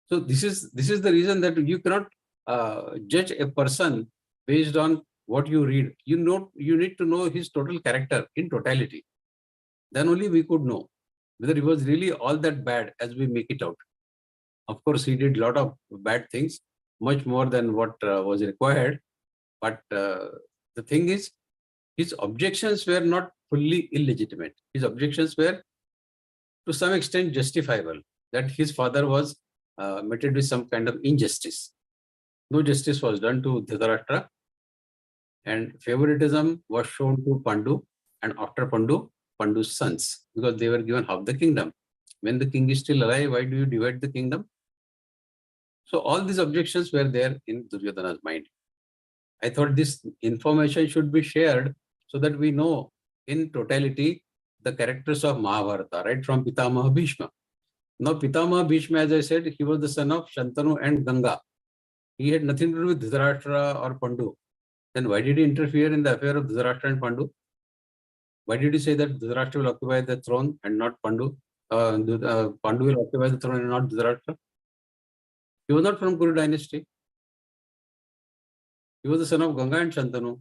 [SPEAKER 6] So this is the reason that you cannot judge a person based on what you read. You need to know his total character in totality. Then only we could know whether he was really all that bad as we make it out. Of course, he did a lot of bad things, much more than what was required. But the thing is, his objections were not fully illegitimate. His objections were to some extent justifiable, that his father was meted with some kind of injustice. No justice was done to Dhritarashtra, and favoritism was shown to Pandu, and after Pandu, Pandu's sons, because they were given half the kingdom. When the king is still alive, why do you divide the kingdom? So all these objections were there in Duryodhana's mind. I thought this information should be shared so that we know in totality the characters of Mahabharata, right from Pitamaha Bhishma. Now Pitamaha Bhishma, as I said, he was the son of Shantanu and Ganga. He had nothing to do with Dhritarashtra or Pandu. Then why did he interfere in the affair of Dhritarashtra and Pandu? Why did he say that Dhritarashtra will occupy the throne and not Pandu? Pandu will occupy the throne and not Dhritarashtra? He was not from Kuru dynasty. He was the son of Ganga and Shantanu.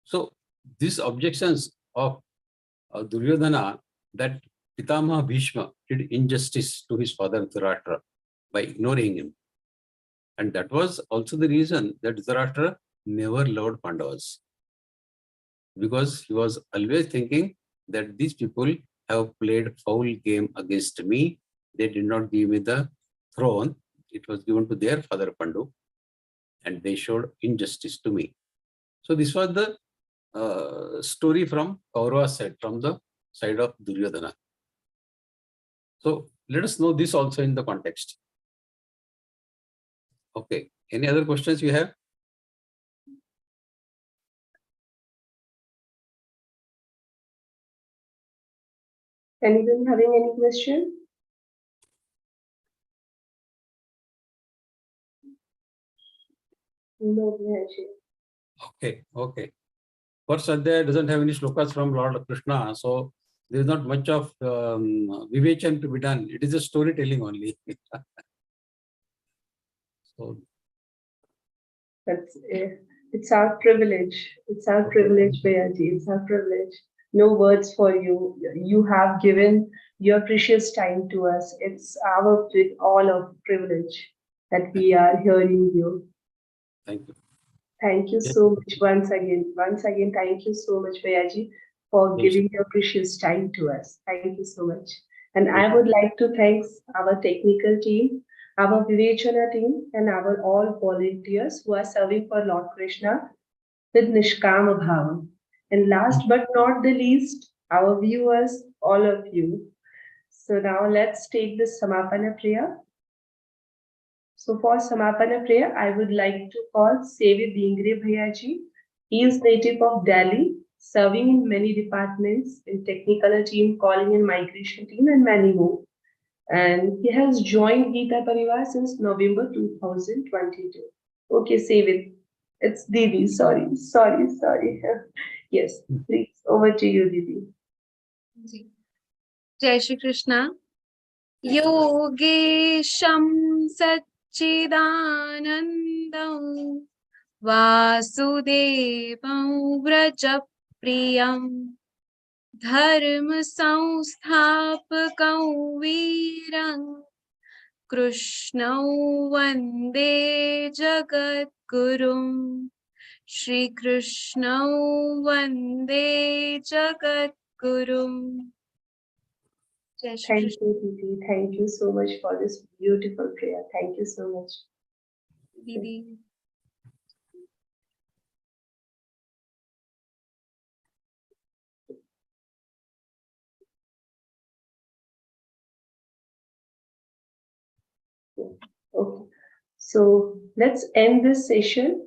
[SPEAKER 6] So these objections of Duryodhana that Pitamaha Bhishma did injustice to his father Dhritarashtra by ignoring him. And that was also the reason that Dhritarashtra never loved Pandavas. Because he was always thinking that these people have played foul game against me. They did not give me the throne. It was given to their father Pandu. And they showed injustice to me. So this was the story from Kaurava's side, from the side of Duryodhana. So let us know this also in the context. Okay. Any other questions you have?
[SPEAKER 4] Anyone having any question? No, Vihaji.
[SPEAKER 6] Okay, okay. First Adhyaya doesn't have any shlokas from Lord Krishna, so there is not much of vivechan to be done. It is a storytelling only. So
[SPEAKER 4] It's our privilege. It's our privilege, Vihaji. It's our privilege. No words for you. You have given your precious time to us. It's our all of privilege that we are hearing you.
[SPEAKER 6] thank you.
[SPEAKER 4] Thank you so much once again. Once again, thank you so much, Vayaji, for
[SPEAKER 6] Yes.
[SPEAKER 4] giving your precious time to us. Thank you so much. And I would like to thank our technical team, our Vivechana team, and our all volunteers who are serving for Lord Krishna with Nishkama Bhava. And last but not the least, our viewers, all of you. So now let's take this Samapana prayer. So for Samapana prayer, I would like to call Sevi Dingre Bhayaji. He is native of Delhi, serving in many departments in technical team, calling in migration team, and many more. And he has joined Geeta Parivar since November 2022. Okay, Sevi, it's Didi. Sorry. Yes, please, over to you, Didi.
[SPEAKER 5] जय श्री कृष्ण योगेशं सच्चिदानन्दं वासुदेवं व्रजप्रियं धर्मसंस्थापकं वीरं कृष्णं वन्दे जगद्गुरुं श्रीकृष्णं वन्दे जगद्गुरुम् Jai Shri
[SPEAKER 4] Thank
[SPEAKER 5] Krishna.
[SPEAKER 4] you, Didi. Thank you so much for this beautiful prayer. Thank you so much.
[SPEAKER 5] Didi.
[SPEAKER 4] Okay, so let's end this session.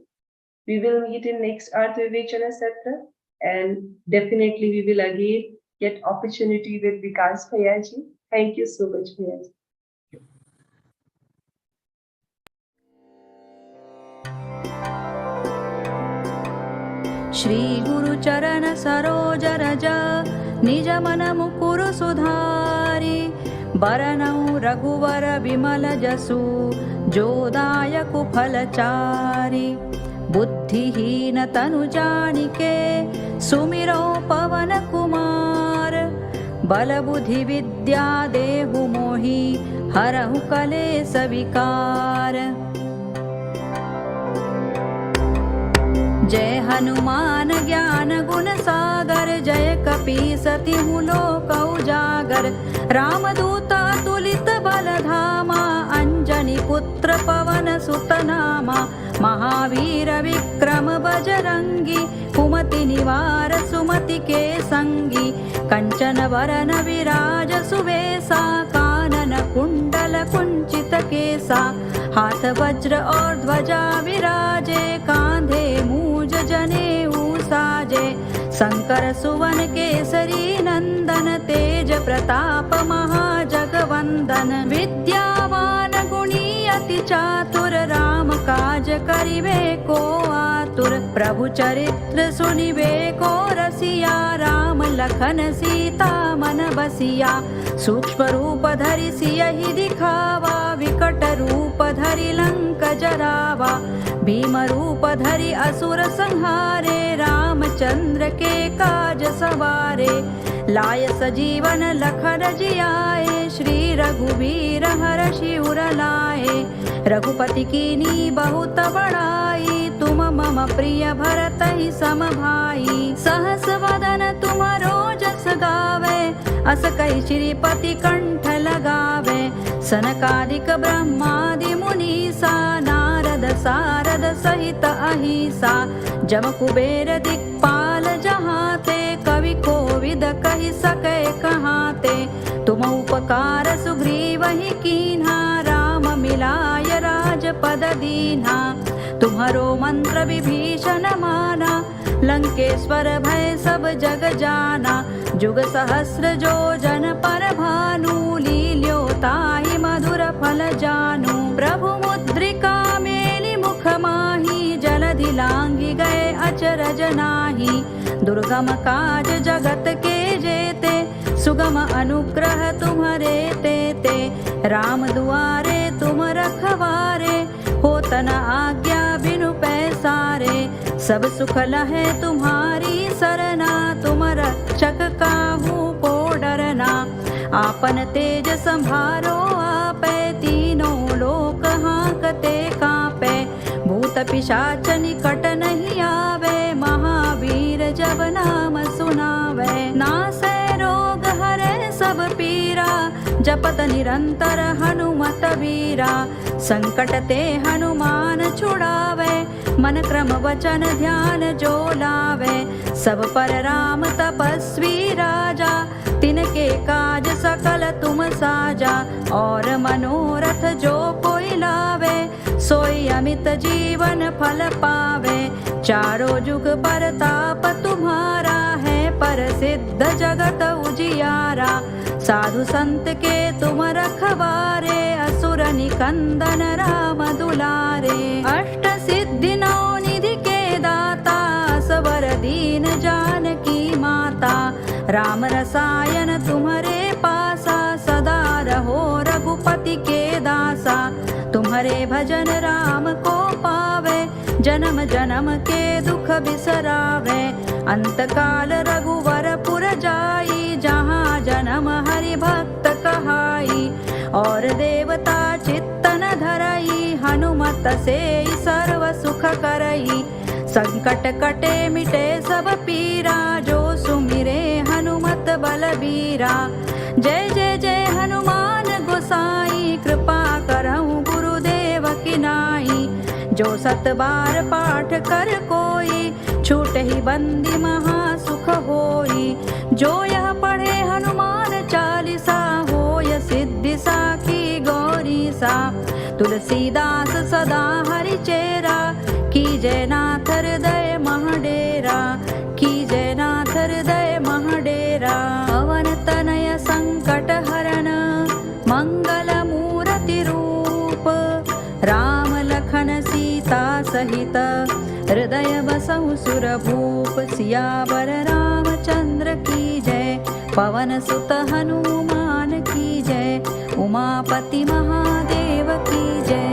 [SPEAKER 4] We will meet in next Artha Vivechana Satra, and definitely we will again get opportunity with Vikas Bhayaji. Thank you so much, Bhayaji.
[SPEAKER 3] Shri गुरु चरण सरोज रज निज मन मुकुर सुधारी बरनऊ रघुवर विमल जसु जोदायक फलचारी बुद्धिहीन तनु जानिके सुमिरो पवन कुमार बल बुद्धि विद्या देहु मोहि हरहु कलेस विकार। जय हनुमान ज्ञान गुण सागर जय कपीसति लोक उजागर रामदूत अतुलित बल धामा अंजनी पुत्र पवन सुत नामा महावीर विक्रम बजरंगी कुमति निवार सुमति के संगी कंचन वरन विराज सुवेसा कानन कुंडल कुंचित केसा हाथ वज्र और ध्वजा विराजे कांधे मूज जनेऊ साजे शंकर सुवन केसरी नंदन तेज प्रताप महाजगवंदन विद्यावान गुणी अति चातुर राम काज करिबे को आतुर प्रभु चरित्र सुनिबे को रसिया राम लखन सीता मन बसिया सूक्ष्म रूप धरि सियहि दिखावा विकट रूप धरि लंक जरावा भीम रूप धरि असुर संहारे रामचंद्र के काज सवारे लाय सजीवन लखन जियाए श्री रघुवीर हर्षि उर लाए रघुपति कीनी बहुत बड़ाई तुम मम प्रिय भरत ही सम भाई सहस वदन तुमरो जस गावे अस कहि श्रीपति कंठ लगावे सनकादिक ब्रह्मादि मुनीसा नारद सारद सहित अहिसा जम कुबेर दिक्पाल जहाँ ते, कवि कोविद कहि सके कहाँ ते। तुम उपकार सुग्रीव ही कीन्हा, राम मिलाय राजपद दीन्हा। तुम्हारो मंत्र विभीषण माना, लंकेश्वर भय सब जग जाना। जुग सहस्र जो जन पर भानु, लील्यो ताहि मधुर फल जानू। प्रभु मुद्रिका मेलि मुख माही, जलधि लांघि गए अचरज नाही। दुर्गम काज जगत के जेते, सुगम अनुग्रह तुम्हारे तेते। राम दुआरे तुम रखवारे, होत न आज्ञा बिनु पैसारे। सब सुख लहे तुम्हारी सरना, तुम रक्षक काहू को डरना। आपन तेज संभारो आपे, तीनों लोक हांकते कांपे। भूत पिशाच निकट नहीं आवे, महावीर जब नाम सुनावे। नासै रोग हरे सब पीरा, जपत निरंतर हनुमत वीरा। संकट ते हनुमान छुड़ावे, मन क्रम वचन ध्यान जो लावे। सब पर राम तपस्वी राजा, तिनके काज सकल तुम साजा। और मनोरथ जो कोई लावे, सोई अमित जीवन फल पावे। चारों जुग परताप तुम्हारा है, प्रसिद्ध जगत उजियारा। साधु संत के तुम रखवारे, असुर निकंदन राम दुलारे। अष्ट सिद्धि नौ निधि के दाता, सबर दीन जानकी माता। राम रसायन तुम्हारे पासा, सदा रहो रघुपति के दासा। तुम्हारे भजन राम को पावे, जन्म जन्म के दुख बिसरावे। अंत काल रघुवर पुर जाई, जहाँ जन्म हरि भक्त कहाई। और देवता चित्तन धरई, हनुमत से सर्व सुख करई। संकट कटे मिटे सब पीरा, जो सुमिरे हनुमत बलबीरा। जय जय जय हनुमान गोसाई, कृपा करहु गुरुदेव की नाई। जो सत बार पाठ कर कोई, छूट ही बंदी महा सुख होई। जो यह पढ़े हनुमान चालीसा, होय सिद्धि साखी गौरी सा। तुलसीदास सदा हरि चेरा, कीजय नाथ हृदय महडेरा। कीजय नाथ हृदय महडेरा। पवन तनय संकट हरण, मंगल मूर्ति रूप। राम लखन सीता सहित, हृदय बसहु सुर भूप। सियावर रामचंद्र की जय, पवन सुत हनुमान की जय। उमापति महादेव की जय।